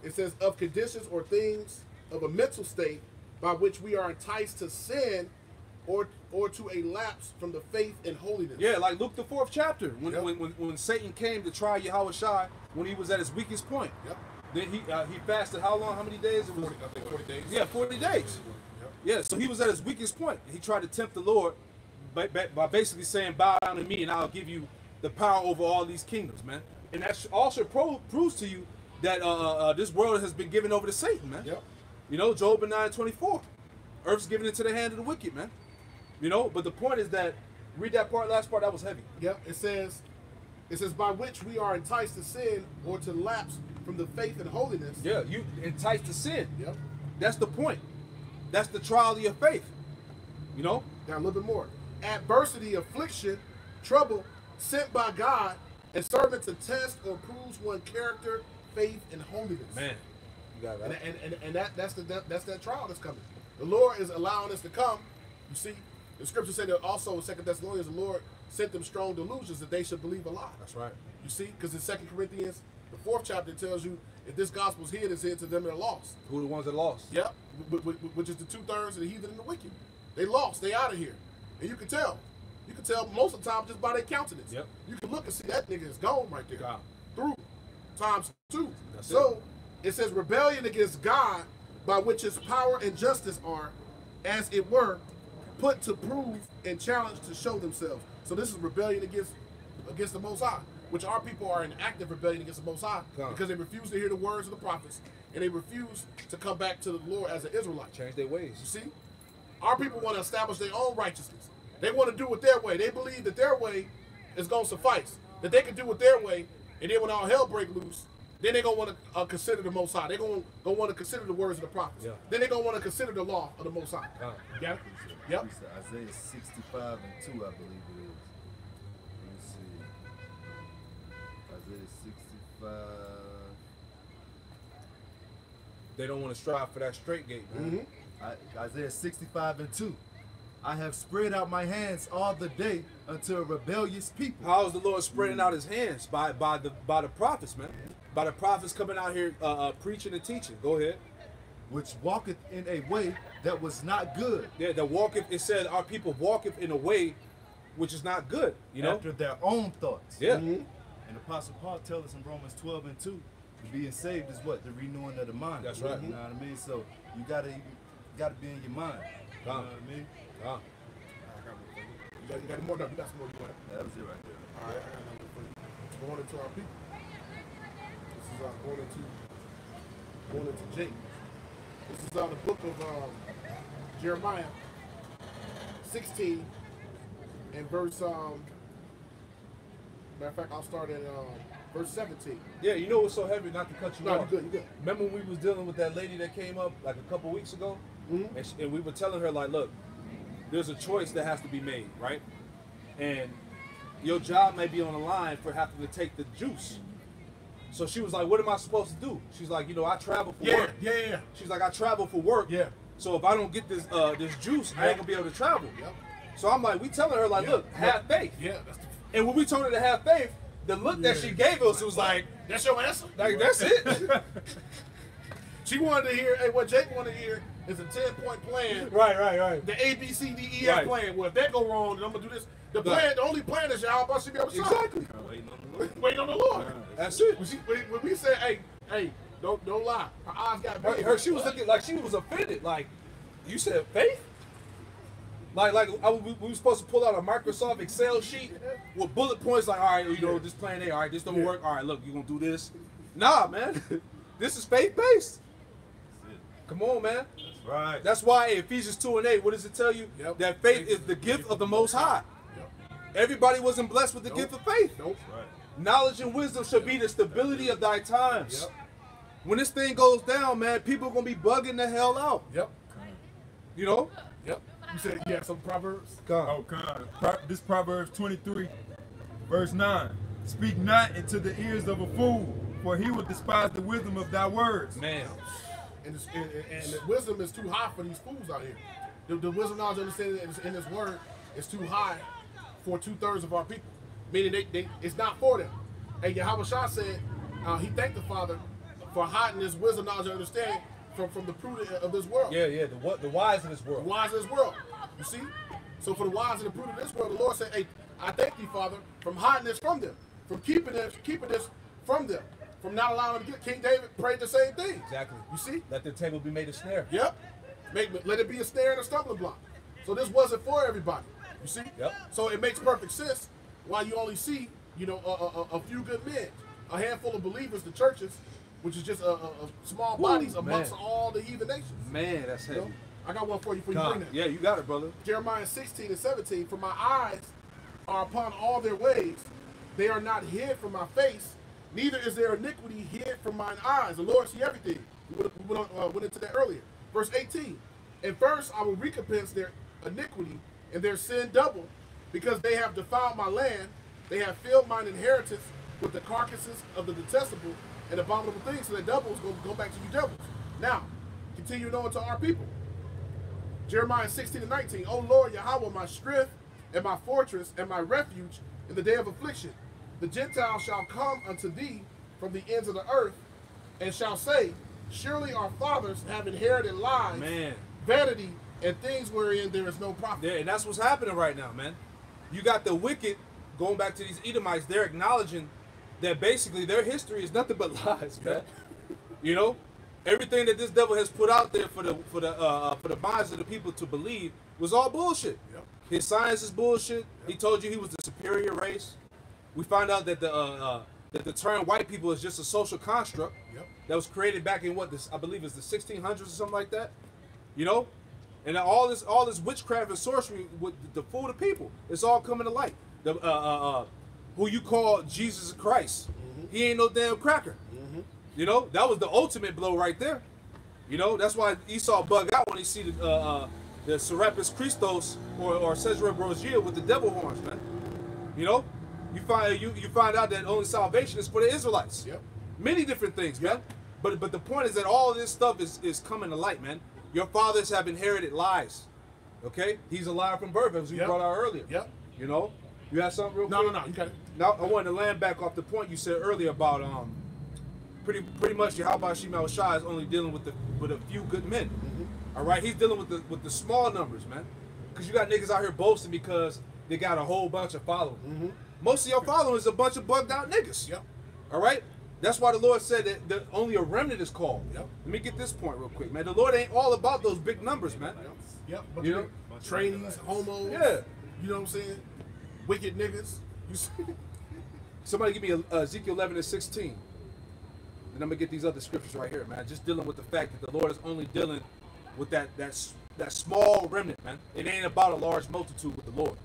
It says, of conditions or things of a mental state by which we are enticed to sin or to a lapse from the faith and holiness. Yeah, like Luke the 4th chapter, when Yep. when Satan came to try Yahushua when he was at his weakest point. Yep. Then he fasted how long? How many days? It was 40, I think 40 days. Yeah, 40 days. Yep. Yeah, so he was at his weakest point. He tried to tempt the Lord by basically saying, bow down to me and I'll give you the power over all these kingdoms, man. And that also proves to you that this world has been given over to Satan, man. Yep. You know, Job 9:24. Earth's given into the hand of the wicked, man. You know, but the point is that, read that last part, that was heavy. Yep. It says by which we are enticed to sin or to lapse from the faith and holiness. Yeah, you enticed to sin. Yep. That's the point. That's the trial of your faith. You know? Now a little bit more. Adversity, affliction, trouble, sent by God and servant to test or prove one's character, faith, and holiness. Man, you got that. And that's that trial that's coming. The Lord is allowing us to come You see, the scripture said that also in 2 Thessalonians, the Lord sent them strong delusions that they should believe a lie. That's right. You see, because in 2 Corinthians, the 4th chapter, it tells you if this gospel's hid, it's hid to them that are lost. Who are the ones that lost? Yep, which is the 2/3 of the heathen and the wicked. They lost. They out of here. And you can tell. You can tell most of the time just by their countenance. Yep. You can look and see that nigga is gone right there. Gone. Through times 2. That's so it says rebellion against God, by which his power and justice are, as it were, put to prove and challenge to show themselves. So this is rebellion against the Most High, which our people are in active rebellion against the Most High because they refuse to hear the words of the prophets and they refuse to come back to the Lord as an Israelite. Change their ways. You see? Our people want to establish their own righteousness. They want to do it their way. They believe that their way is going to suffice, that they can do it their way, and then when all hell break loose, then they're going to want to consider the Most High. They're going to want to consider the words of the prophets. Yeah. Then they're going to want to consider the law of the Most High. You got it? Yep. Isaiah 65 and 2, I believe it is. Let me see. Isaiah 65. They don't want to strive for that straight gate, man. Isaiah 65 and 2. I have spread out my hands all the day unto a rebellious people. How is the Lord spreading out his hands? By the prophets, man. By the prophets coming out here preaching and teaching. Go ahead. Which walketh in a way that was not good. Yeah, that walketh, it said our people walketh in a way which is not good, you know? After their own thoughts. Yeah. And Apostle Paul tells us in Romans 12 and 2, being saved is what? The renewing of the mind. That's right. You know what I mean? So you gotta be in your mind. You know what I mean? You got more? No, you got some more. You want? That was it right there. All right, I got another for you. Going into our people. This is going into Jake. This is the book of Jeremiah 16 and verse matter of fact, I'll start at verse 17. Yeah, you know what's so heavy, not to cut you No, off. you good. Remember when we was dealing with that lady that came up like a couple weeks ago? And we were telling her, like, look, there's a choice that has to be made, right? And your job may be on the line for having to take the juice. So she was like, what am I supposed to do? She's like, you know, I travel for work. Yeah. She's like, I travel for work. Yeah. So if I don't get this this juice, I ain't gonna be able to travel. Yep. So I'm like, we telling her, like, look, have faith. Yeah. And when we told her to have faith, the look that she gave us, it was like, That's your answer? like that's it. She wanted to hear, what Jake wanted to hear is a 10-point plan. Right. The A, B, C, D, E, F plan. Well, if that go wrong, then I'm going to do this. The plan, the only plan is y'all about to be able to solve. Exactly. Waiting on the Lord. That's it. When we said, hey, don't lie. Her eyes got big. She was looking like she was offended. Like, you said faith? We were supposed to pull out a Microsoft Excel sheet with bullet points like, all right, you know, this plan A, all right, this don't work. All right, look, you're going to do this. Nah, man. This is faith-based. Come on, man. That's right. That's why in Ephesians 2 and 8, what does it tell you? Yep. That faith is the gift of the Most High. Yep. Everybody wasn't blessed with the gift of faith. Nope. Right. Knowledge and wisdom should be the stability of thy times. Yep. When this thing goes down, man, people are going to be bugging the hell out. Yep. You know? Yep. You said you had some proverbs? Oh, this Proverbs 23, verse 9. Speak not into the ears of a fool, for he will despise the wisdom of thy words. Man. And the wisdom is too high for these fools out here. The wisdom, knowledge, understanding in this word is too high for 2/3 of our people. Meaning it's not for them. And Yahweh Shah said he thanked the Father for hiding this wisdom, knowledge, and understanding from the prudent of this world. Yeah, the wise in this world. The wise of this world. You see? So for the wise and the prudent of this world, the Lord said, hey, I thank you, Father, from hiding this from them, from keeping this from them, from not allowing them to get. King David prayed the same thing. Exactly. You see? Let the table be made a snare. Yep. Let it be a snare and a stumbling block. So this wasn't for everybody. You see? Yep. So it makes perfect sense why you only see, a few good men, a handful of believers, the churches, which is just a small bodies amongst all the heathen nations. Man, that's heavy. I got one for you before you bring that. Yeah, you got it, brother. Jeremiah 16 and 17, for my eyes are upon all their ways. They are not hid from my face, neither is there iniquity hid from mine eyes. The Lord see everything. We went into that earlier. Verse 18, and first I will recompense their iniquity and their sin double, because they have defiled my land. They have filled mine inheritance with the carcasses of the detestable and abominable things. So that double is going to go back to you devils. Now, continuing on to our people. Jeremiah 16:19. O Lord Yahweh, my strength and my fortress and my refuge in the day of affliction. The Gentiles shall come unto thee from the ends of the earth, and shall say, surely our fathers have inherited lies, Man. vanity, and things wherein there is no profit. Yeah, and that's what's happening right now, man. You got the wicked going back to these Edomites. They're acknowledging that basically their history is nothing but lies, man. You know, everything that this devil has put out there for the minds of the people to believe was all bullshit. Yep. His science is bullshit. He told you he was the superior race. We found out that the term white people is just a social construct that was created back in I believe it's the 1600s or something like that. You know, and all this witchcraft and sorcery with the fool of people, it's all coming to light. Who you call Jesus Christ, he ain't no damn cracker. You know, that was the ultimate blow right there. You know, that's why Esau bug out when he see the Serapis Christos or Cesare Borgia with the devil horns, man. You know, you find out that only salvation is for the Israelites. Yep. Many different things, man. But the point is that all of this stuff is coming to light, man. Your fathers have inherited lies. Okay? He's a liar from birth, as we brought out earlier. Yep. You know? You have something real quick? No, you got it. Now I wanted to land back off the point you said earlier about pretty much Yahweh Shema Shai is only dealing with a few good men. All right, he's dealing with the small numbers, man. Because you got niggas out here boasting because they got a whole bunch of followers. Most of your followers is a bunch of bugged out niggas. Yep. All right. That's why the Lord said that only a remnant is called. Yep. Let me get this point real quick, man. The Lord ain't all about those big numbers, man. Yep. You know? Trainees, homos. Yeah. You know what I'm saying? Wicked niggas. You see? Somebody give me Ezekiel 11:16. And I'm gonna get these other scriptures right here, man. Just dealing with the fact that the Lord is only dealing with that small remnant, man. It ain't about a large multitude with the Lord.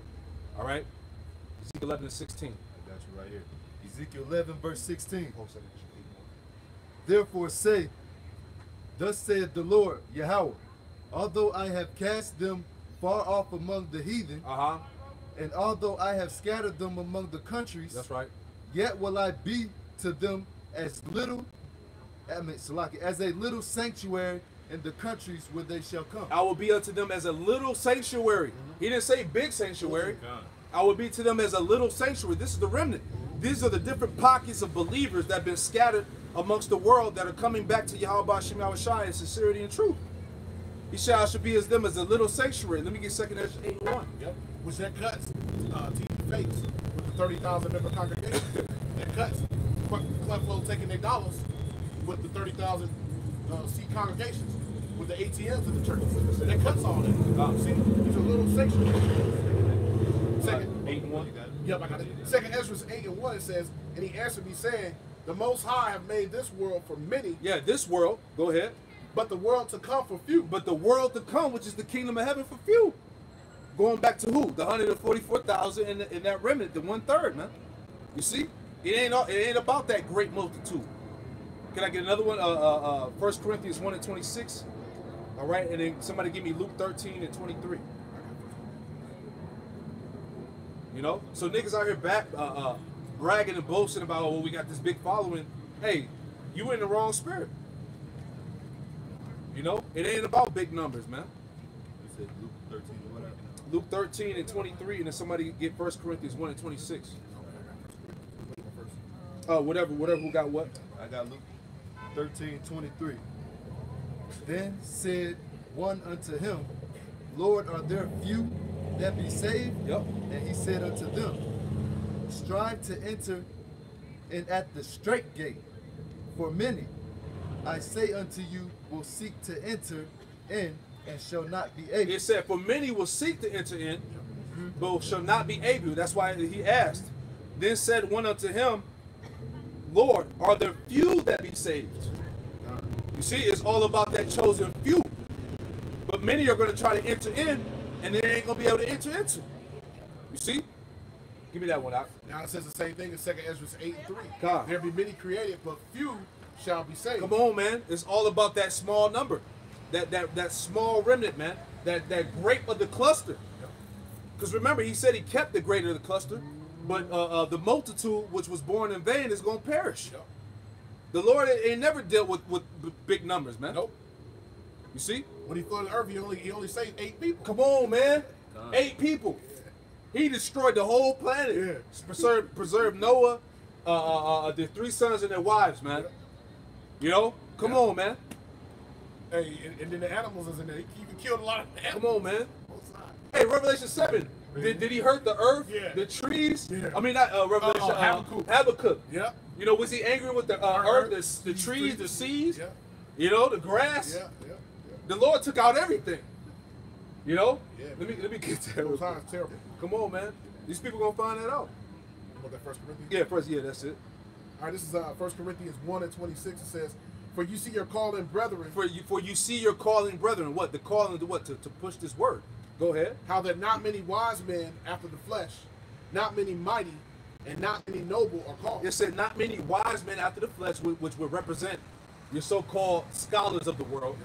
All right. Ezekiel 11:16. I got you right here. Ezekiel 11, verse 16. Therefore say, thus saith the Lord, Yahweh, although I have cast them far off among the heathen, and although I have scattered them among the countries, That's right. yet will I be to them as little, as a little sanctuary in the countries where they shall come. I will be unto them as a little sanctuary. He didn't say big sanctuary. I will be to them as a little sanctuary. This is the remnant. These are the different pockets of believers that have been scattered amongst the world that are coming back to Yahweh Shema Shai in sincerity and truth. He shall be as them as a little sanctuary. Let me get 2nd Ezra 8:1. Yep. Which that cuts TV Fakes with the 30,000 member congregation. That cuts Cleflo taking their dollars with the 30,000 seat congregations with the ATMs in the churches. That cuts all that. See, these are little sanctuaries. Second 8:1. Yep, I got it. 2nd Ezra 8:1, it says, and he answered me saying, the Most High have made this world for many. Yeah, this world. Go ahead. But the world to come for few. But the world to come, which is the kingdom of heaven for few. Going back to who? The 144,000 in that remnant, the 1/3, man. You see? It ain't about that great multitude. Can I get another one? 1 Corinthians 1:26. All right, and then somebody give me Luke 13:23. You know? So niggas out here bragging and boasting about, oh, we got this big following. Hey, you in the wrong spirit. You know? It ain't about big numbers, man. You said Luke 13, what? Luke 13:23, and then somebody get 1 Corinthians 1:26. Whatever who got what? I got Luke 13:23. Then said one unto him, Lord, are there few that be saved? Yep. And he said unto them, strive to enter in at the straight gate, for many, I say unto you, will seek to enter in and shall not be able. It said, for many will seek to enter in, but shall not be able. That's why he asked. Then said one unto him, Lord, are there few that be saved? You see, it's all about that chosen few. But many are going to try to enter in, and they ain't going to be able to enter into. You see? Give me that one out. Now it says the same thing in 2nd Ezra 8:3. God. There be many created, but few shall be saved. Come on, man. It's all about that small number. That small remnant, man. That grape of the cluster. Because remember, he said he kept the greater of the cluster, but the multitude which was born in vain is going to perish. The Lord ain't never dealt with big numbers, man. Nope. You see? When he flooded the earth, he only saved 8 people. Come on, man. 8 people. He destroyed the whole planet. Yeah. Preserved Noah, the 3 sons and their wives, man. Yeah. You know? Come on, man. Hey, and then the animals is in there. He even killed a lot of animals. Come on, man. Hey, Revelation 7. Did he hurt the earth, Yeah. the trees? Yeah. I mean, not Revelation. Habakkuk. Yeah. You know, was he angry with the earth, the trees, the seas? Yeah. You know, the grass? Yeah. The Lord took out everything. You know? Yeah. Let me get that. It was terrible. Come on, man. These people gonna find that out. What, that 1 Corinthians? Yeah, that's it. All right, this is 1 Corinthians 1:26. It says, "For you see your calling, brethren, For you see your calling, brethren. What? The calling to what? To push this word. Go ahead. how that not many wise men after the flesh, not many mighty, and not many noble are called." It said not many wise men after the flesh, which would represent your so-called scholars of the world,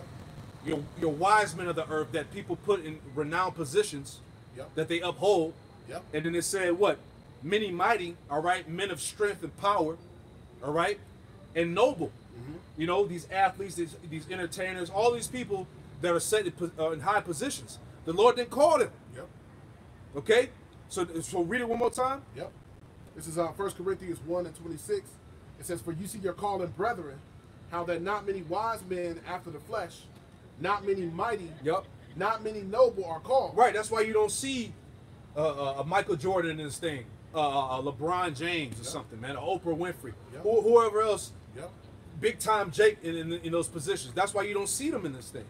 your wise men of the earth that people put in renowned positions Yep. that they uphold. Yep. And then it said what? Many mighty, all right, men of strength and power, all right, and noble. You know, these athletes, these entertainers, all these people that are set in high positions. The Lord didn't call them. Yep. Okay? So read it one more time. Yep. This is 1 Corinthians 1:26. It says, "For you see your calling, brethren, how that not many wise men after the flesh, not many mighty, Yep. not many noble are called." Right. That's why you don't see a Michael Jordan in this thing, a LeBron James or something, man, a Oprah Winfrey, Yep. or whoever else, Yep. big time Jake in those positions. That's why you don't see them in this thing.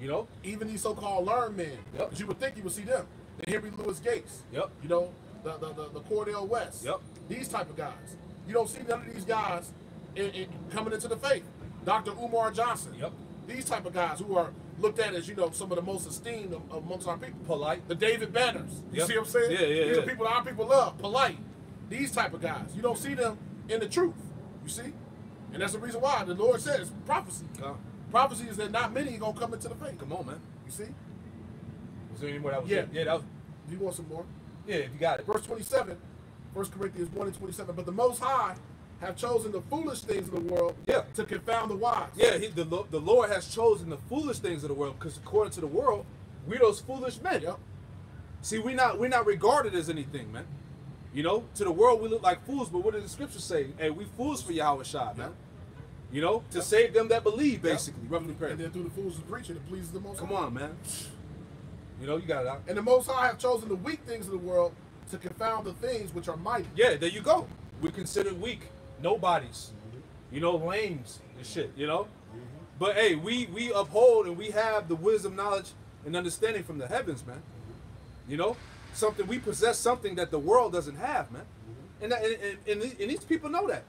You know? Even these so-called learned men, Yep. that you would think you would see them. The Henry Louis Gates. Yep. You know, the Cordell West. Yep. These type of guys. You don't see none of these guys coming into the faith. Dr. Umar Johnson. Yep. These type of guys who are looked at as, some of the most esteemed amongst our people. Polite. The David Banners. You Yep. see what I'm saying? Yeah. These are people that our people love. Polite. These type of guys. You don't see them in the truth. You see? And that's the reason why the Lord says prophecy. Prophecy is that not many are going to come into the faith. Come on, man. You see? Was there any more that was Yeah. it? Yeah, that was. You want some more? Yeah, if you got it. Verse 27, 1 Corinthians 1:27. "But the Most High have chosen the foolish things of the world Yeah. to confound the wise." Yeah, the Lord has chosen the foolish things of the world, because according to the world, we're those foolish men. Yep. See, we're not regarded as anything, man. You know, to the world we look like fools, but what does the scripture say? Hey, we fools for Yahweh Shai, man. Yep. You know, to save them that believe, basically, Yep. roughly And paraphrased. then through the fools of preaching, it pleases the Most High. Come on, man. You know, you got it out. And the Most High have chosen the weak things of the world to confound the things which are mighty. Yeah, there you go. We're considered weak, nobodies, you know, lames and shit, you know. But hey, we uphold and we have the wisdom, knowledge, and understanding from the heavens, man. You know, something we possess, something that the world doesn't have, man. And these people know that.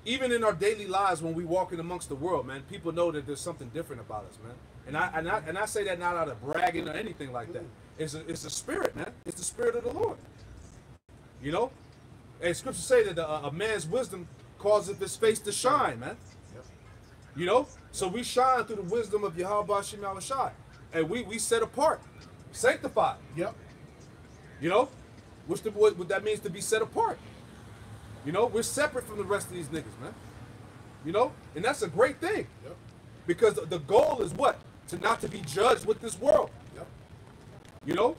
Even in our daily lives, when we walk in amongst the world, man, people know that there's something different about us, man. And I say that not out of bragging or anything like that. It's a spirit, man. It's the spirit of the Lord. You know, and scriptures say that a man's wisdom causes his face to shine, man. Yep. You know, so we shine through the wisdom of Yahweh Shem Yahweh Shai, and we set apart, sanctified. Yep. You know, what that means to be set apart. You know, we're separate from the rest of these niggas, man. You know, and that's a great thing. Yep. Because the goal is what? To not to be judged with this world. Yep. You know?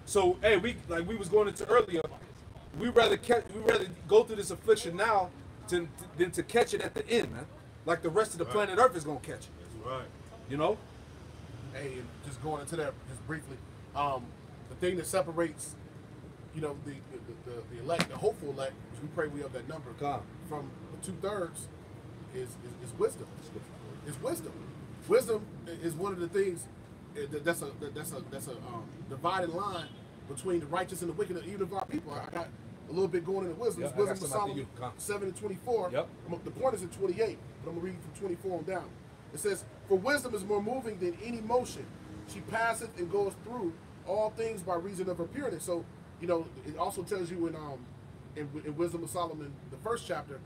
So, hey, we was going into earlier, we rather go through this affliction now than to catch it at the end, man. Like the rest of the planet Earth is gonna catch it. That's right. You know? Hey, and just going into that just briefly, the thing that separates, the elect, the hopeful elect, which we pray we have that number, God. from the 2/3 is wisdom. It's wisdom. Wisdom is one of the things that's a divided line between the righteous and the wicked, even of our people. I got a little bit going into wisdom. Yeah, It's I got wisdom of some after Solomon you. 7:24. Yep. The point is in 28, but I'm gonna read from 24 on down. It says, "For wisdom is more moving than any motion. She passeth and goes through all things by reason of her pureness." So, it also tells you in Wisdom of Solomon, the first chapter,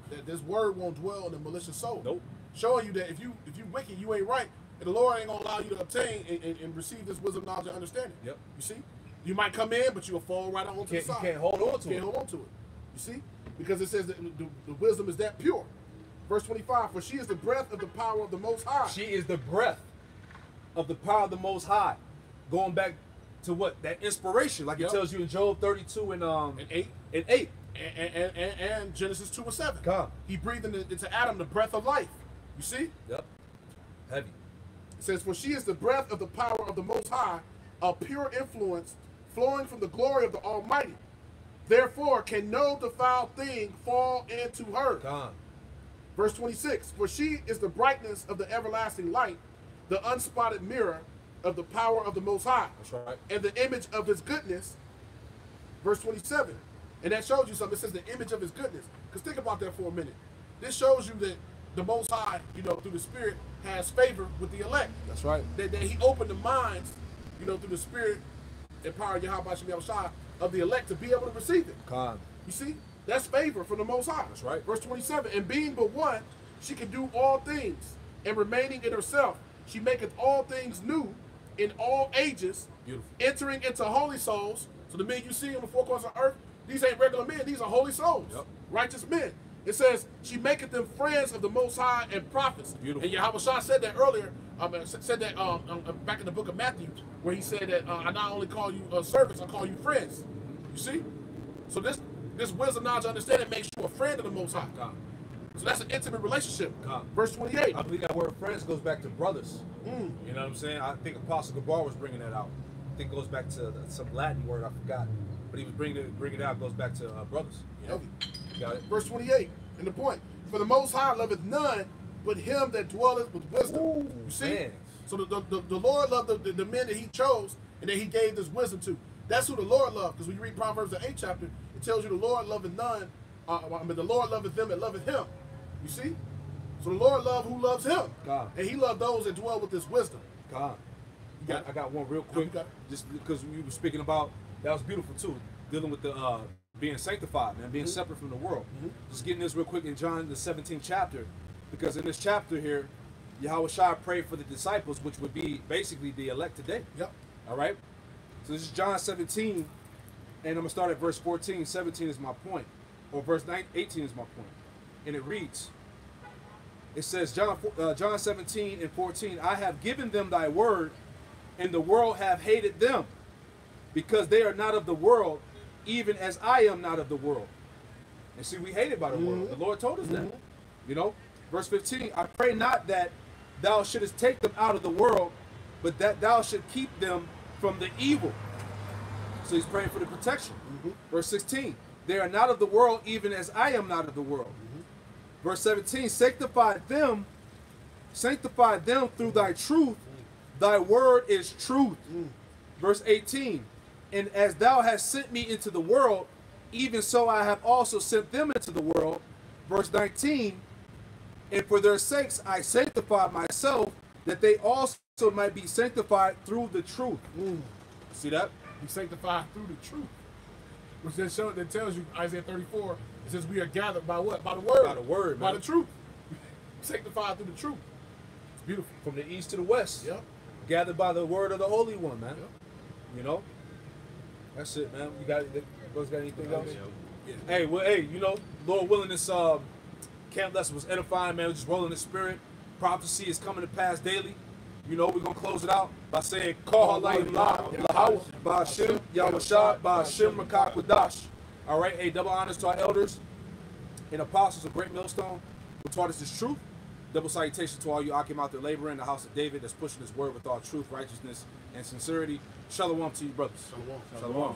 that this word won't dwell in a malicious soul. Nope. Showing you that if you wicked, you ain't right, and the Lord ain't gonna allow you to obtain and receive this wisdom, knowledge, and understanding. Yep. You see, you might come in, but you'll fall right on to the You side. can't hold on to You it. can't hold on to it. You see, because it says that the wisdom is that pure. Verse 25: "For she is the breath of the power of the Most High." She is the breath. of the power of the Most High. Going back to what? That inspiration, like it tells you in Job 32 and 8. And 8. And Genesis 2 and 7. God. He breathed into Adam the breath of life. You see? Yep. Heavy. It says, for she is the breath of the power of the Most High, a pure influence flowing from the glory of the Almighty. Therefore can no defiled thing fall into her. God. Verse 26, for she is the brightness of the everlasting light, the unspotted mirror of the power of the Most High. That's right. And the image of his goodness. Verse 27. And that shows you something. It says the image of his goodness. Because think about that for a minute. This shows you that the Most High, you know, through the Spirit, has favor with the elect. That's right. That he opened the minds, you know, through the Spirit and power of Yahweh Shem Shai of the elect to be able to receive it. God. You see? That's favor from the Most High. That's right. Verse 27. And being but one, she can do all things. And remaining in herself, she maketh all things new in all ages. Beautiful. Entering into holy souls. So the men you see on the four corners of earth, these ain't regular men. These are holy souls. Yep. Righteous men. It says, she maketh them friends of the Most High and prophets. Beautiful. And Yahweh Shai said that earlier, said that back in the book of Matthew, where he said that I not only call you servants, I call you friends. You see? So this wisdom, knowledge, understanding makes you a friend of the Most High. God. So that's an intimate relationship. God. Verse 28. I believe that word friends goes back to brothers. You know what I'm saying? I think Apostle Gabar was bringing that out. I think it goes back to some Latin word, I forgot. But he was bringing it out, goes back to brothers. You know? Got it? Verse 28, and the point. For the Most High loveth none but him that dwelleth with wisdom. Ooh, you see? man. So the Lord loved the men that he chose and that he gave this wisdom to. That's who the Lord loved. Because when you read Proverbs the 8th chapter, it tells you the Lord loveth none. The Lord loveth them that loveth him. You see? So the Lord loved who loves him. God. And he loved those that dwell with this wisdom. God. I got one real You quick. got it. Just because we were speaking about, that was beautiful too. Dealing with the being sanctified, man, being separate from the world. Just getting this real quick in John the 17th chapter, because in this chapter here, Yahweh Shai prayed for the disciples, which would be basically the elect today. Yep. All right. So this is John 17, and I'm gonna start at verse 14. 17 is my point, or verse 18 is my point, and it reads. It says John 17 and 14. I have given them thy word, and the world have hated them, because they are not of the world, even as I am not of the world. And see, we hated by the world. The Lord told us that. You know, verse 15. I pray not that thou shouldest take them out of the world, but that thou should keep them from the evil. So he's praying for the protection. Verse 16. They are not of the world, even as I am not of the world. Verse 17. Sanctify them through thy truth. Thy word is truth. Verse 18. And as thou hast sent me into the world, even so I have also sent them into the world. Verse 19. And for their sakes I sanctify myself, that they also might be sanctified through the truth. See that? Be sanctified through the truth. Which that tells you, Isaiah 34, it says we are gathered by what? By the word. By the word, By man. the truth. Sanctified through the truth. It's beautiful. From the east to the west. Yep. Gathered by the word of the Holy One, man. Yep. You know? That's it, man. You got anything else? Yeah. Hey, well, hey, you know, Lord willing, this camp lesson was edifying, man. We're just rolling the spirit. Prophecy is coming to pass daily. You know, we're gonna close it out by saying, Call Halayim Lahawa, Ba'Hashem, Yahweh Ba'Hashem, Makak Wadash. All right, hey, double honors to our elders and apostles of Great Millstone who taught us this truth. Double salutation to all you Akim out there laboring in the house of David that's pushing his word with all truth, righteousness, and sincerity. Shalom to you, brothers. Shalom. Shalom.